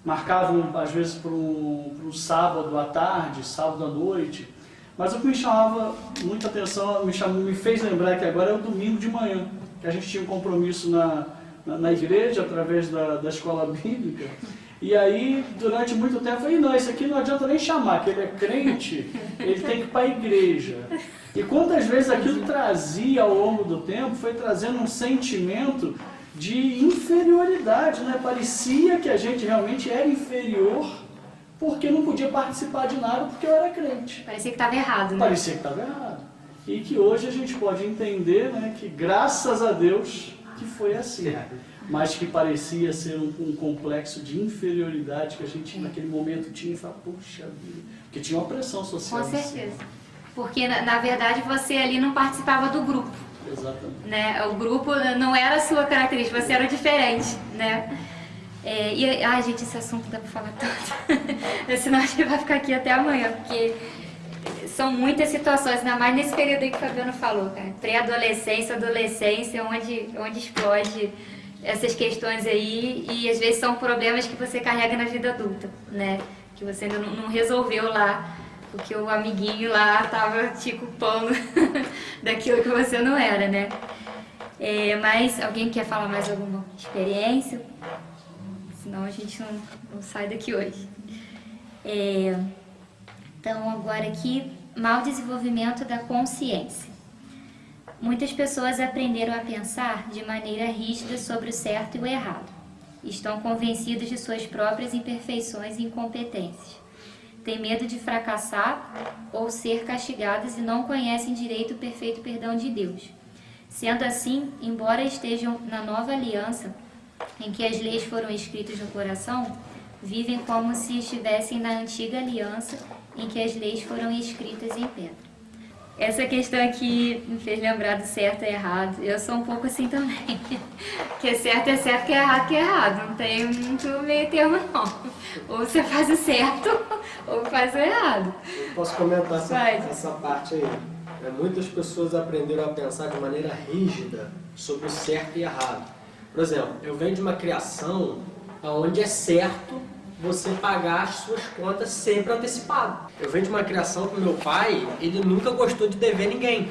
marcavam às vezes para um sábado à tarde, sábado à noite, mas o que me chamava muita atenção, me fez lembrar que agora é o domingo de manhã, que a gente tinha um compromisso na igreja, através da escola bíblica, e aí durante muito tempo eu falei, não, esse aqui não adianta nem chamar, que ele é crente, ele tem que ir para a igreja. E quantas vezes aquilo trazia ao longo do tempo, foi trazendo um sentimento de inferioridade, né? Parecia que a gente realmente era inferior porque não podia participar de nada porque eu era crente. Parecia que estava errado, né? Parecia que estava errado. E que hoje a gente pode entender, né, que graças a Deus que foi assim. Mas que parecia ser um complexo de inferioridade que a gente naquele momento tinha e falava, puxa vida, porque tinha uma pressão social. Com certeza. Porque na verdade você ali não participava do grupo. Exatamente. Né? O grupo não era a sua característica, você era diferente, né? Ai, gente, esse assunto dá pra falar tanto. Senão acho que vai ficar aqui até amanhã, porque são muitas situações, ainda mais nesse período aí que o Fabiano falou, cara. Pré-adolescência, adolescência, onde explode essas questões aí, e às vezes são problemas que você carrega na vida adulta, né? Que você ainda não resolveu lá, porque o amiguinho lá tava te culpando daquilo que você não era, né? Mas alguém quer falar mais alguma experiência? Senão a gente não sai daqui hoje. Então, agora aqui, mau desenvolvimento da consciência. Muitas pessoas aprenderam a pensar de maneira rígida sobre o certo e o errado. Estão convencidas de suas próprias imperfeições e incompetências. Têm medo de fracassar ou ser castigadas e não conhecem direito o perfeito perdão de Deus. Sendo assim, embora estejam na nova aliança, em que as leis foram escritas no coração, vivem como se estivessem na antiga aliança, em que as leis foram escritas em pedra. Essa questão aqui me fez lembrar do certo e errado. Eu sou um pouco assim também. Que é certo, que é errado. Não tem muito meio termo, não. Ou você faz o certo, ou faz o errado. Eu posso comentar essa parte aí. Muitas pessoas aprenderam a pensar de maneira rígida sobre o certo e errado. Por exemplo, eu venho de uma criação onde é certo você pagar as suas contas sempre antecipado. Eu venho de uma criação com meu pai, ele nunca gostou de dever ninguém.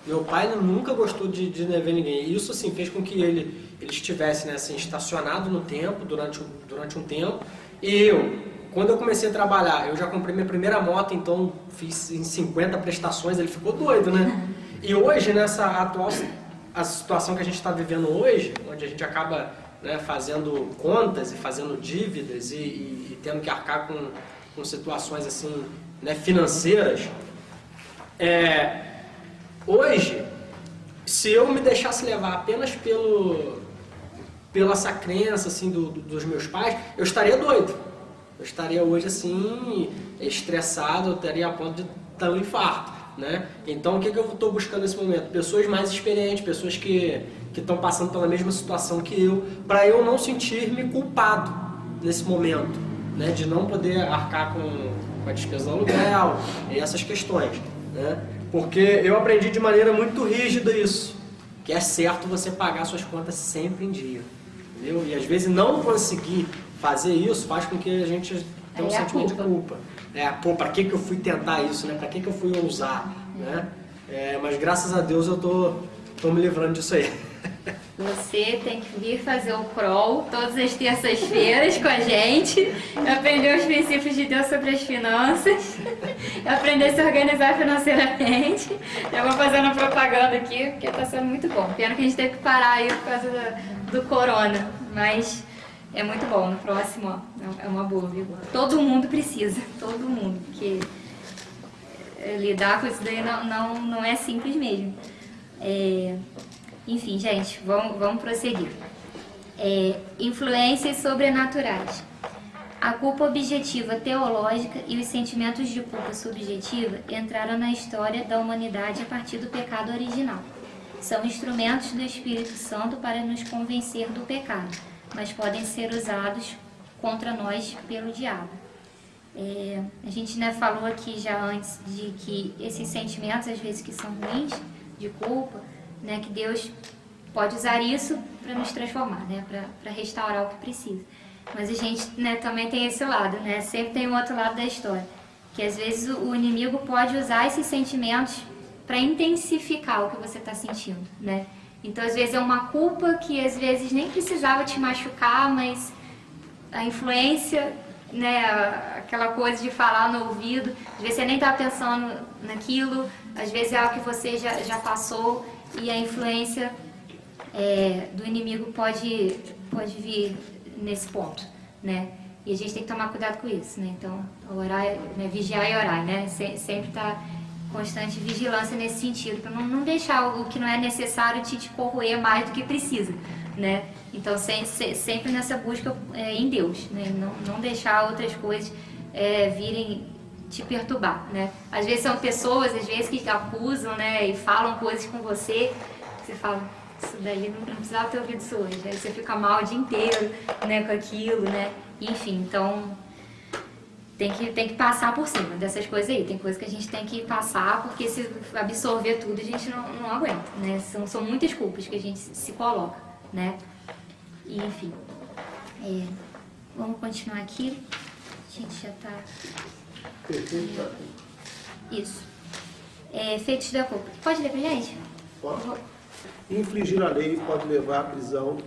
Meu pai nunca gostou de dever ninguém. E isso assim, fez com que ele estivesse, né, assim, estacionado no tempo, durante um tempo. E quando eu comecei a trabalhar, eu já comprei minha primeira moto, então fiz em 50 prestações, ele ficou doido, né? E hoje, nessa atual a situação que a gente está vivendo hoje, onde a gente acaba, né, fazendo contas e fazendo dívidas e tendo que arcar com situações assim, né, financeiras, hoje, se eu me deixasse levar apenas pela essa crença assim, dos meus pais, eu estaria doido. Eu estaria hoje assim, estressado, eu estaria a ponto de dar um infarto, né? Então, o que eu estou buscando nesse momento? Pessoas mais experientes, pessoas que estão passando pela mesma situação que eu, para eu não sentir-me culpado nesse momento, né? De não poder arcar com a despesa do aluguel e essas questões, né? Porque eu aprendi de maneira muito rígida isso, que é certo você pagar suas contas sempre em dia, entendeu? E às vezes não conseguir fazer isso faz com que a gente tenha um sentimento de culpa. Para que eu fui tentar isso, né? Para que eu fui ousar, né? Mas graças a Deus eu tô me livrando disso aí. Você tem que vir fazer o crawl todas as terças-feiras com a gente, aprender os princípios de Deus sobre as finanças, aprender a se organizar financeiramente. Eu vou fazendo propaganda aqui, porque está sendo muito bom. Pena que a gente teve que parar aí por causa do corona, mas é muito bom. No próximo, ó, é uma boa, viu? Todo mundo precisa, todo mundo, porque lidar com isso daí não é simples mesmo. Enfim, gente, vamos prosseguir. Influências sobrenaturais. A culpa objetiva teológica e os sentimentos de culpa subjetiva entraram na história da humanidade a partir do pecado original. São instrumentos do Espírito Santo para nos convencer do pecado, mas podem ser usados contra nós pelo diabo. A gente falou aqui já antes de que esses sentimentos, às vezes que são ruins, de culpa, que Deus pode usar isso para nos transformar, para restaurar o que precisa. Mas a gente também tem esse lado, sempre tem um outro lado da história, que às vezes o inimigo pode usar esses sentimentos para intensificar o que você está sentindo, Então às vezes é uma culpa que às vezes nem precisava te machucar, mas a influência, aquela coisa de falar no ouvido, às vezes você nem está pensando naquilo, às vezes é algo que você já passou e a influência do inimigo pode vir nesse ponto, E a gente tem que tomar cuidado com isso, Então, orar, vigiar e orar, Sempre tá constante vigilância nesse sentido, para não deixar o que não é necessário te corroer mais do que precisa, Então, sempre nessa busca em Deus, Não deixar outras coisas virem te perturbar, Às vezes são pessoas, que acusam, e falam coisas com você, você fala, isso daí não precisava ter ouvido isso hoje, aí você fica mal o dia inteiro, com aquilo, Enfim, então tem que passar por cima dessas coisas aí. Tem coisas que a gente tem que passar, porque se absorver tudo a gente não aguenta, São muitas culpas que a gente se coloca, E, enfim, vamos continuar aqui. A gente já tá... Isso. Efeitos da culpa. Pode ler pra gente? Pode. Infligir a lei pode levar à prisão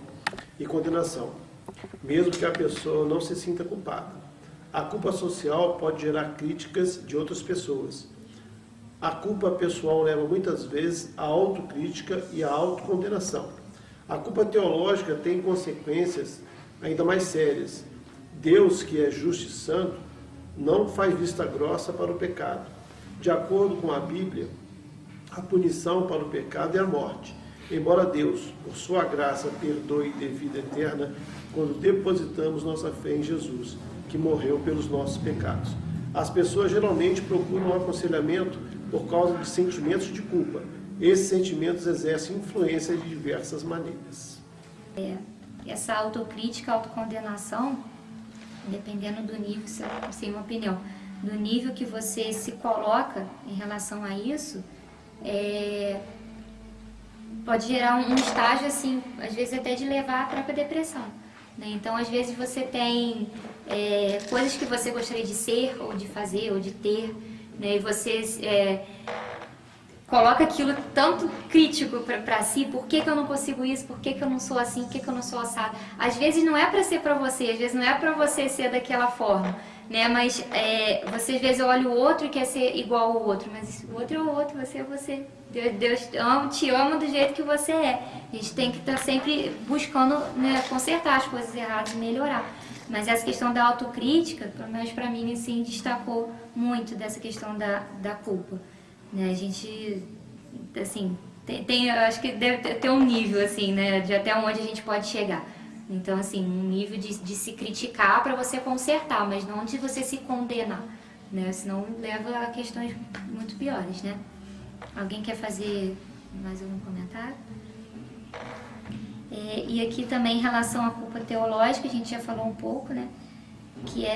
e condenação, mesmo que a pessoa não se sinta culpada. A culpa social pode gerar críticas de outras pessoas. A culpa pessoal leva muitas vezes à autocrítica e à autocondenação. A culpa teológica tem consequências ainda mais sérias. Deus, que é justo e santo, não faz vista grossa para o pecado. De acordo com a Bíblia, a punição para o pecado é a morte. Embora Deus, por sua graça, perdoe e dê vida eterna quando depositamos nossa fé em Jesus, que morreu pelos nossos pecados. As pessoas geralmente procuram um aconselhamento por causa de sentimentos de culpa. Esses sentimentos exercem influência de diversas maneiras. Essa autocrítica, autocondenação, dependendo do nível, sem uma opinião, do nível que você se coloca em relação a isso, pode gerar um estágio, assim, às vezes até de levar à própria depressão. Então, às vezes você tem coisas que você gostaria de ser, ou de fazer, ou de ter, e você coloca aquilo tanto crítico para si, por que eu não consigo isso, por que eu não sou assim, por que eu não sou assado. Às vezes não é para ser para você, às vezes não é para você ser daquela forma, mas você às vezes olha o outro e quer ser igual ao outro, mas o outro é o outro, você é você. Deus te ama do jeito que você é. A gente tem que estar sempre buscando consertar as coisas erradas e melhorar. Mas essa questão da autocrítica, pelo menos para mim, assim, destacou muito dessa questão da culpa. A gente, assim, eu acho que deve ter um nível, assim, de até onde a gente pode chegar. Então, assim, um nível de se criticar para você consertar, mas não de você se condenar, senão leva a questões muito piores, Alguém quer fazer mais algum comentário? E aqui também em relação à culpa teológica, a gente já falou um pouco, que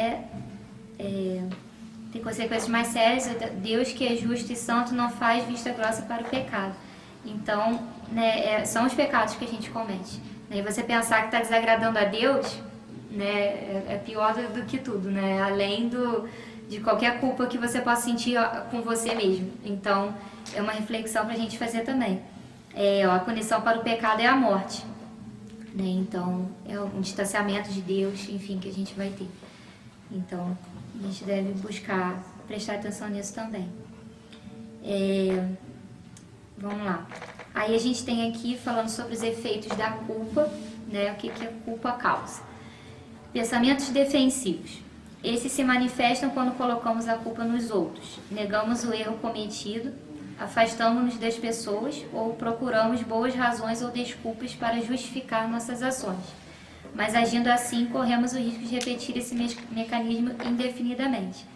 tem consequências mais sérias. Deus, que é justo e santo, não faz vista grossa para o pecado. Então, são os pecados que a gente comete. E você pensar que está desagradando a Deus, é pior do que tudo, além de qualquer culpa que você possa sentir com você mesmo. Então, é uma reflexão para a gente fazer também. A punição para o pecado é a morte. Então, é um distanciamento de Deus, enfim, que a gente vai ter. Então, a gente deve buscar prestar atenção nisso também. Vamos lá. Aí a gente tem aqui falando sobre os efeitos da culpa, o que a culpa causa. Pensamentos defensivos. Esses se manifestam quando colocamos a culpa nos outros, negamos o erro cometido, afastamos-nos das pessoas ou procuramos boas razões ou desculpas para justificar nossas ações. mas agindo assim corremos o risco de repetir esse mecanismo indefinidamente.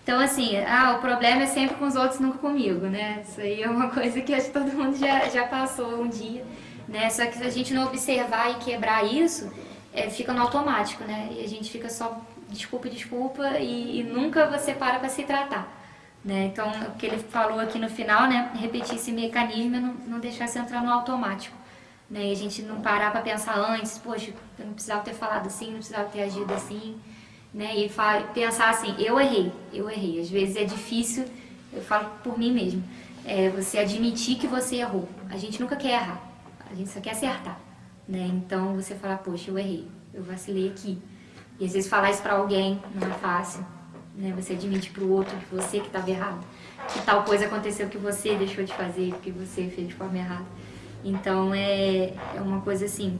Então, assim, o problema é sempre com os outros, nunca comigo, né? Isso aí é uma coisa que acho que todo mundo já passou um dia, né? Só que se a gente não observar e quebrar isso, fica no automático, né? E a gente fica só desculpa e nunca você para se tratar, né? Então, o que ele falou aqui no final, né? Repetir esse mecanismo e não deixar você entrar no automático, né? E a gente não parar para pensar antes, poxa, eu não precisava ter falado assim, não precisava ter agido assim, né? E pensar assim, eu errei. Às vezes é difícil, eu falo por mim mesmo, você admitir que você errou. A gente nunca quer errar, a gente só quer acertar, né? Então você fala, poxa, eu errei, eu vacilei aqui. E às vezes falar isso pra alguém não é fácil, né? Você admite pro outro que você que estava errado, que tal coisa aconteceu que você deixou de fazer, que você fez de forma errada. Então é uma coisa assim,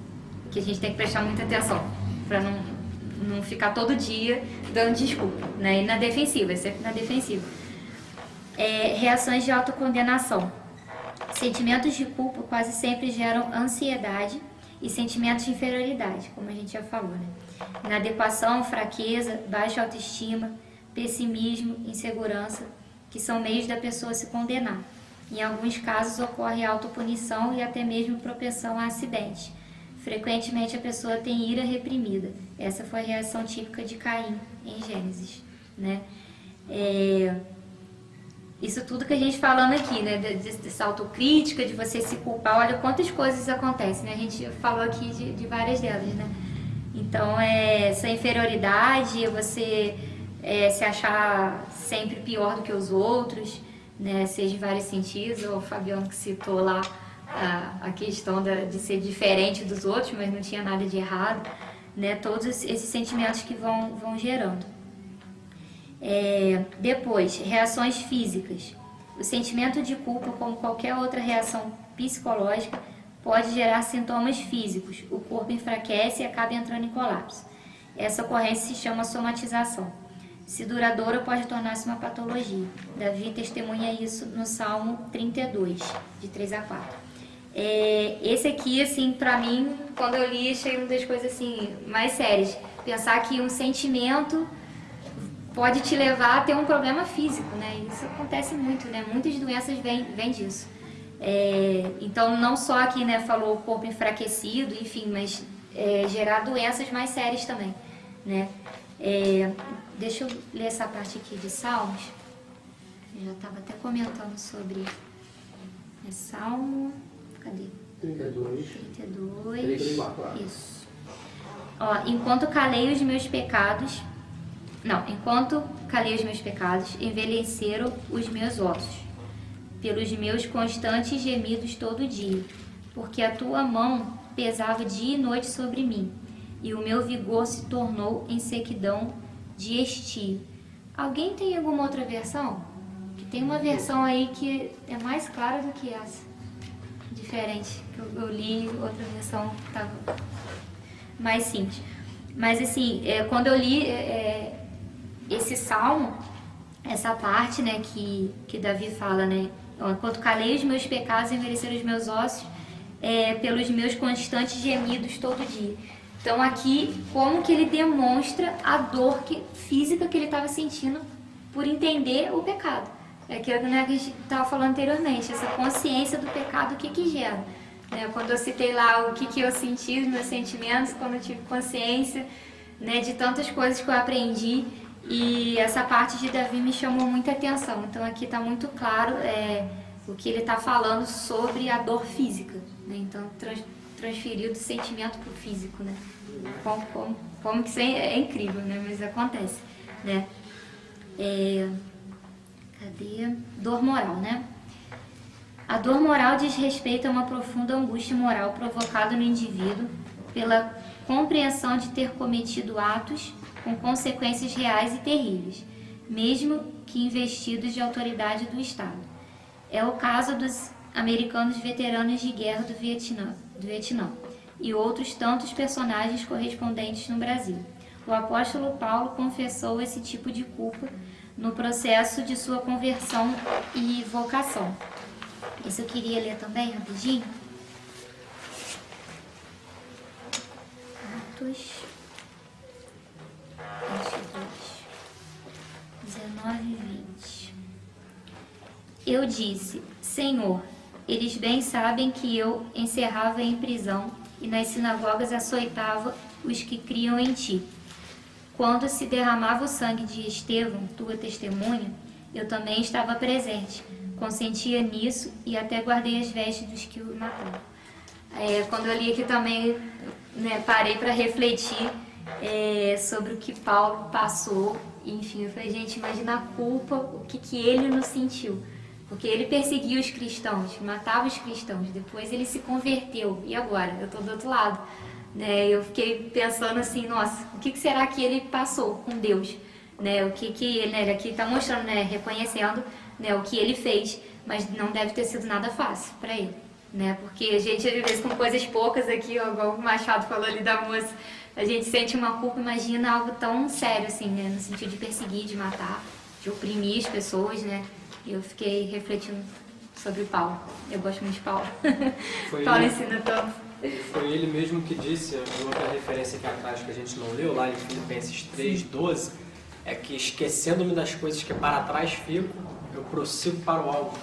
que a gente tem que prestar muita atenção, pra não ficar todo dia dando desculpa, né? E na defensiva, sempre na defensiva. Reações de autocondenação. Sentimentos de culpa quase sempre geram ansiedade e sentimentos de inferioridade, como a gente já falou, né? Inadequação, fraqueza, baixa autoestima, pessimismo, insegurança, que são meios da pessoa se condenar. Em alguns casos ocorre autopunição e até mesmo propensão a acidentes. Frequentemente a pessoa tem ira reprimida. Essa foi a reação típica de Caim em Gênesis, né? Isso tudo que a gente falando aqui, né? Dessa autocrítica, de você se culpar. Olha quantas coisas acontecem, né? A gente falou aqui de várias delas, né? Então, essa inferioridade, você se achar sempre pior do que os outros, né? Seja em vários sentidos. O Fabiano que citou lá a questão de ser diferente dos outros, mas não tinha nada de errado, né? Todos esses sentimentos que vão gerando. Depois, reações físicas. O sentimento de culpa, como qualquer outra reação psicológica, pode gerar sintomas físicos. O corpo enfraquece e acaba entrando em colapso. Essa ocorrência se chama somatização. Se duradoura, pode tornar-se uma patologia. Davi testemunha isso no Salmo 32, de 3 a 4. Esse aqui, assim, pra mim, quando eu li, achei uma das coisas assim, mais sérias. Pensar que um sentimento pode te levar a ter um problema físico, né? Isso acontece muito, né? Muitas doenças vêm disso. Então, não só aqui, né, falou o corpo enfraquecido, enfim, mas gerar doenças mais sérias também, né? Deixa eu ler essa parte aqui de Salmos. Eu já estava até comentando sobre Salmo... Cadê? 32. 32. Isso. Enquanto calei os meus pecados, envelheceram os meus ossos, pelos meus constantes gemidos todo dia, porque a tua mão pesava dia e noite sobre mim, e o meu vigor se tornou em sequidão de estio. Alguém tem alguma outra versão? Que tem uma versão aí que é mais clara do que essa. Diferente, que eu li outra versão que estava mais simples. Mas assim, quando eu li esse salmo, essa parte, né, que Davi fala, né, enquanto calei os meus pecados, envelheceram os meus ossos, pelos meus constantes gemidos todo dia. Então aqui, como que ele demonstra a dor física que ele estava sentindo por entender o pecado. É aquilo, né, que a gente estava falando anteriormente, essa consciência do pecado, o que gera. Quando eu citei lá o que eu senti, os meus sentimentos, quando eu tive consciência, né, de tantas coisas que eu aprendi, e essa parte de Davi me chamou muita atenção. Então aqui está muito claro o que ele está falando sobre a dor física, né? Então transferiu do sentimento para o físico, né? Como que isso é incrível, né? Mas acontece, né? Cadê? Dor moral, né? A dor moral diz respeito a uma profunda angústia moral provocada no indivíduo pela compreensão de ter cometido atos com consequências reais e terríveis, mesmo que investidos de autoridade do Estado. É o caso dos americanos veteranos de guerra do Vietnã e outros tantos personagens correspondentes no Brasil. O apóstolo Paulo confessou esse tipo de culpa no processo de sua conversão e vocação. Isso eu queria ler também, rapidinho. 19 e 20. Eu disse: Senhor, eles bem sabem que eu encerrava em prisão e nas sinagogas açoitava os que criam em ti. Quando se derramava o sangue de Estevão, tua testemunha, eu também estava presente, consentia nisso e até guardei as vestes dos que o mataram. Quando eu li aqui também, parei para refletir sobre o que Paulo passou. Enfim, eu falei, gente, imagina a culpa, o que ele não sentiu. Porque ele perseguia os cristãos, matava os cristãos, depois ele se converteu. E agora? Eu estou do outro lado. Eu fiquei pensando assim, nossa, o que será que ele passou com Deus? O que ele aqui está mostrando, reconhecendo o que ele fez, mas não deve ter sido nada fácil para ele. Porque a gente, às vezes, com coisas poucas aqui, igual o Machado falou ali da moça, a gente sente uma culpa, imagina algo tão sério assim, no sentido de perseguir, de matar, de oprimir as pessoas, E eu fiquei refletindo sobre Paulo. Eu gosto muito de Paulo. Paulo ensina tanto. Foi ele mesmo que disse, uma outra referência aqui atrás que a gente não leu, lá em Filipenses 3:12, é que esquecendo-me das coisas que para trás fico, eu prossigo para o alvo,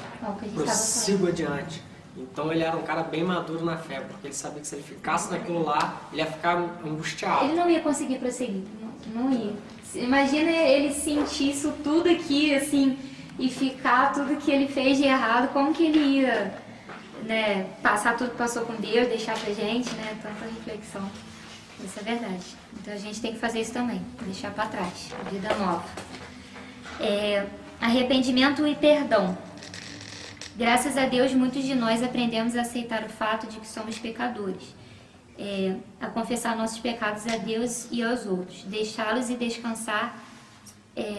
prossigo adiante. Então ele era um cara bem maduro na fé, porque ele sabia que se ele ficasse naquilo lá, ele ia ficar angustiado. Ele não ia conseguir prosseguir, não ia. Imagina ele sentir isso tudo aqui, assim, e ficar tudo que ele fez de errado, como que ele ia, passar tudo que passou com Deus, deixar pra gente, tanta reflexão. Isso é verdade. Então a gente tem que fazer isso também, deixar pra trás, vida nova. Arrependimento e perdão. Graças a Deus, muitos de nós aprendemos a aceitar o fato de que somos pecadores, a confessar nossos pecados a Deus e aos outros, deixá-los e descansar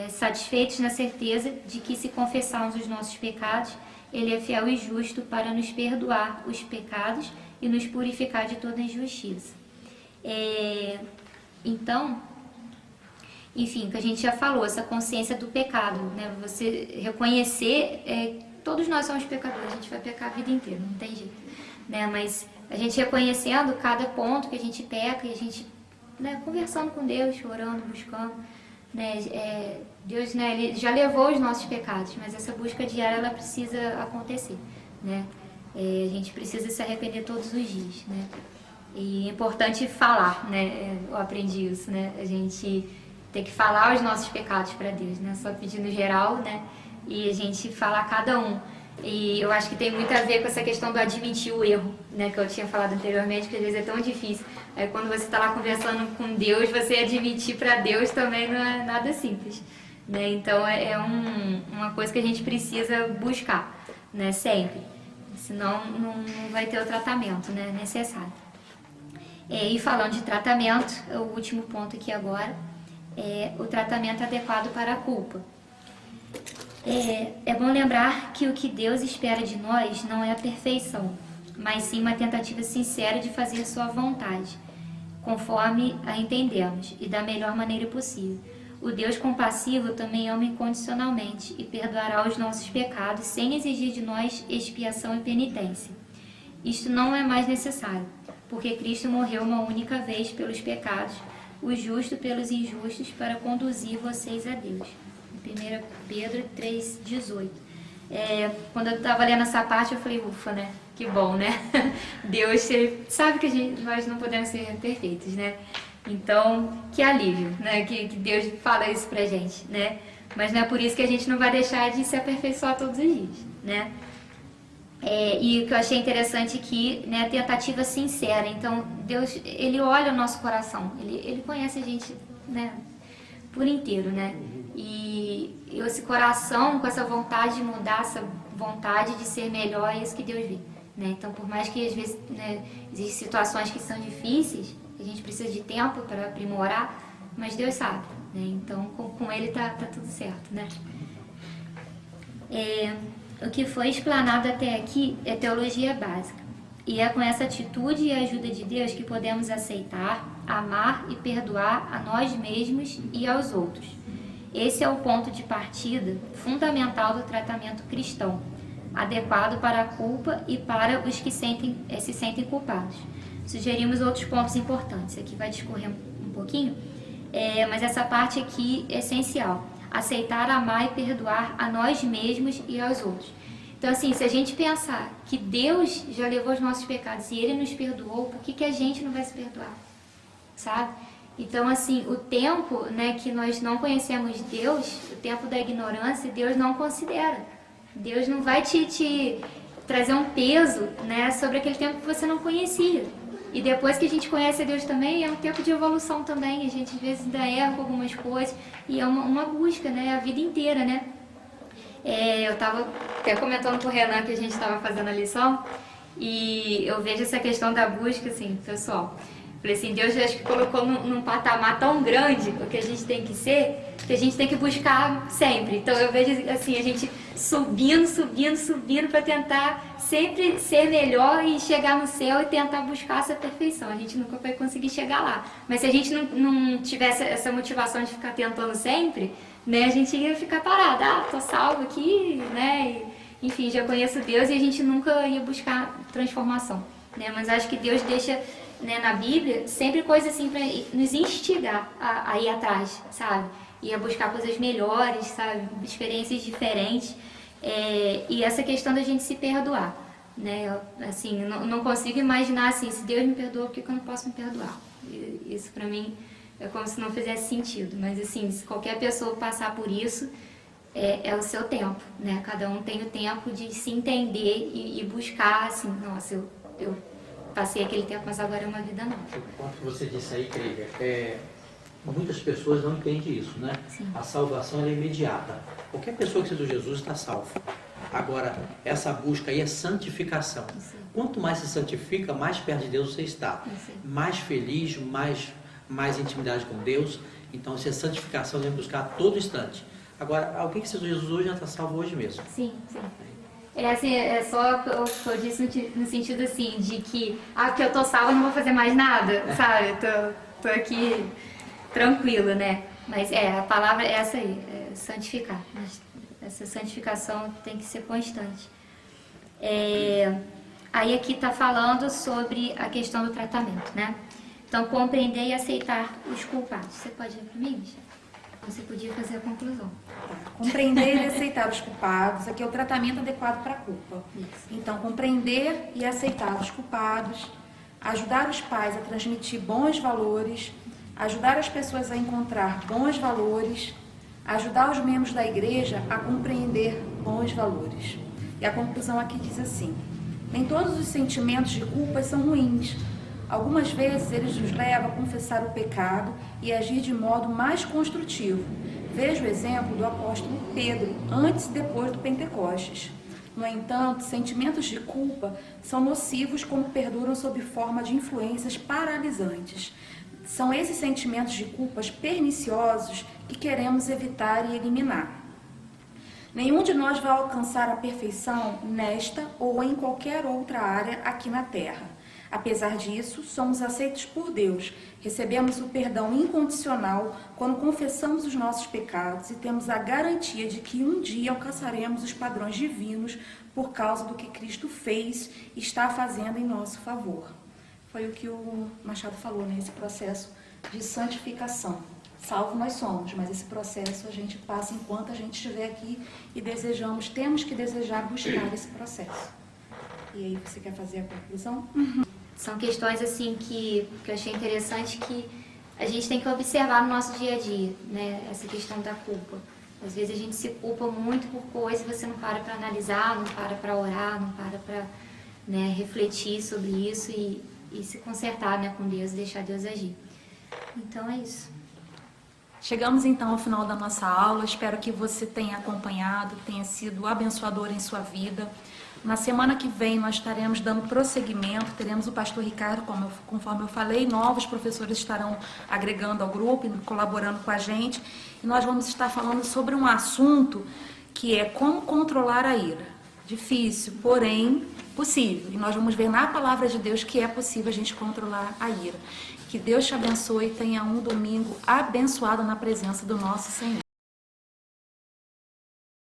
satisfeitos na certeza de que, se confessarmos os nossos pecados, Ele é fiel e justo para nos perdoar os pecados e nos purificar de toda injustiça. Então, enfim, que a gente já falou, essa consciência do pecado, você reconhecer, todos nós somos pecadores, a gente vai pecar a vida inteira, não tem jeito, mas a gente reconhecendo cada ponto que a gente peca e a gente, conversando com Deus, orando, buscando, Deus, Ele já levou os nossos pecados, mas essa busca diária, ela precisa acontecer, a gente precisa se arrepender todos os dias, e é importante falar, eu aprendi isso, a gente tem que falar os nossos pecados para Deus, só pedir no geral, e a gente falar cada um. E eu acho que tem muito a ver com essa questão do admitir o erro, que eu tinha falado anteriormente, que às vezes é tão difícil. Aí quando você está lá conversando com Deus, você admitir para Deus também não é nada simples. Então é uma coisa que a gente precisa buscar, sempre. Senão não vai ter o tratamento necessário. E falando de tratamento, o último ponto aqui agora é o tratamento adequado para a culpa. É bom lembrar que o que Deus espera de nós não é a perfeição, mas sim uma tentativa sincera de fazer sua vontade, conforme a entendemos e da melhor maneira possível. O Deus compassivo também ama incondicionalmente e perdoará os nossos pecados sem exigir de nós expiação e penitência. Isto não é mais necessário, porque Cristo morreu uma única vez pelos pecados, o justo pelos injustos, para conduzir vocês a Deus. 1 Pedro 3,18. Quando eu estava lendo essa parte, eu falei, ufa, que bom, Deus, Ele sabe que nós não podemos ser perfeitos, Então, que alívio, que Deus fala isso pra gente, Mas não é por isso que a gente não vai deixar de se aperfeiçoar todos os dias, E o que eu achei interessante aqui, a tentativa sincera. Então, Deus, Ele olha o nosso coração, Ele conhece a gente, por inteiro, E esse coração, com essa vontade de mudar, essa vontade de ser melhor, é isso que Deus vê, Então, por mais que às vezes, existem situações que são difíceis, a gente precisa de tempo para aprimorar, mas Deus sabe, Então, com Ele tá tudo certo, O que foi explanado até aqui é teologia básica. E é com essa atitude e a ajuda de Deus que podemos aceitar, amar e perdoar a nós mesmos e aos outros. Esse é o ponto de partida fundamental do tratamento cristão, adequado para a culpa e para os que se sentem culpados. sugerimos outros pontos importantes. Aqui vai discorrer um pouquinho, mas essa parte aqui é essencial. Aceitar, amar e perdoar a nós mesmos e aos outros. Então, assim, se a gente pensar que Deus já levou os nossos pecados e Ele nos perdoou, por que a gente não vai se perdoar? Sabe? Então, assim, o tempo, né, que nós não conhecemos Deus, o tempo da ignorância, Deus não considera. Deus não vai te trazer um peso, né, sobre aquele tempo que você não conhecia. E depois que a gente conhece a Deus também, é um tempo de evolução também. A gente às vezes ainda erra com algumas coisas e é uma busca, né, a vida inteira, né? Eu estava até comentando com o Renan que a gente estava fazendo a lição e eu vejo essa questão da busca, assim, pessoal. Falei assim, Deus acho que colocou num patamar tão grande o que a gente tem que ser, que a gente tem que buscar sempre. Então eu vejo assim, a gente subindo para tentar sempre ser melhor e chegar no céu e tentar buscar essa perfeição. A gente nunca vai conseguir chegar lá. Mas se a gente não tivesse essa motivação de ficar tentando sempre, né, a gente ia ficar parado. Tô salvo aqui, né? E, enfim, já conheço Deus e a gente nunca ia buscar transformação, né? Mas acho que Deus deixa, né, na Bíblia sempre coisas assim para nos instigar a ir atrás, sabe? E a buscar coisas melhores, sabe? Experiências diferentes. E essa questão da gente se perdoar, né? Assim, não consigo imaginar assim, se Deus me perdoa, por que eu não posso me perdoar? Isso para mim é como se não fizesse sentido. Mas assim, se qualquer pessoa passar por isso, é o seu tempo, né? Cada um tem o tempo de se entender e buscar assim, nossa, eu passei aquele tempo, mas agora é uma vida nova. Quanto você disse aí, Krieger, muitas pessoas não entendem isso, né? Sim. A salvação ela é imediata. Qualquer pessoa que seja Jesus está salvo. Agora, essa busca aí é santificação. Sim. Quanto mais se santifica, mais perto de Deus você está. Sim. Mais feliz, mais intimidade com Deus. Então, isso é santificação, devemos buscar a todo instante. Agora, alguém que seja Jesus hoje já está salvo hoje mesmo. Sim, sim. Assim, é só o que eu disse no sentido assim, de que, porque eu tô salva, eu não vou fazer mais nada, sabe? Tô aqui tranquila, né? Mas a palavra é essa aí, santificar. Essa santificação tem que ser constante. Aí aqui está falando sobre a questão do tratamento, né? Então, compreender e aceitar os culpados. Você pode ir para mim, Michel? Você podia fazer a conclusão. Compreender e aceitar os culpados, aqui é o tratamento adequado para a culpa. Isso. Então, compreender e aceitar os culpados, ajudar os pais a transmitir bons valores, ajudar as pessoas a encontrar bons valores, ajudar os membros da igreja a compreender bons valores. E a conclusão aqui diz assim: nem todos os sentimentos de culpa são ruins. Algumas vezes eles nos levam a confessar o pecado e agir de modo mais construtivo. Veja o exemplo do apóstolo Pedro, antes e depois do Pentecostes. No entanto, sentimentos de culpa são nocivos quando perduram sob forma de influências paralisantes. São esses sentimentos de culpas perniciosos que queremos evitar e eliminar. Nenhum de nós vai alcançar a perfeição nesta ou em qualquer outra área aqui na Terra. Apesar disso, somos aceitos por Deus, recebemos o perdão incondicional quando confessamos os nossos pecados e temos a garantia de que um dia alcançaremos os padrões divinos por causa do que Cristo fez e está fazendo em nosso favor. Foi o que o Machado falou, né? Esse processo de santificação. Salvo nós somos, mas esse processo a gente passa enquanto a gente estiver aqui e temos que desejar buscar esse processo. E aí, você quer fazer a conclusão? São questões assim que eu achei interessante, que a gente tem que observar no nosso dia a dia, né? Essa questão da culpa. Às vezes a gente se culpa muito por coisas, você não para analisar, não para orar, não para, né, refletir sobre isso e se consertar, né, com Deus e deixar Deus agir. Então é isso. Chegamos então ao final da nossa aula. Espero que você tenha acompanhado, tenha sido abençoador em sua vida. Na semana que vem nós estaremos dando prosseguimento, teremos o pastor Ricardo, conforme eu falei, novos professores estarão agregando ao grupo, colaborando com a gente, e nós vamos estar falando sobre um assunto que é como controlar a ira. Difícil, porém possível. E nós vamos ver na palavra de Deus que é possível a gente controlar a ira. Que Deus te abençoe e tenha um domingo abençoado na presença do nosso Senhor.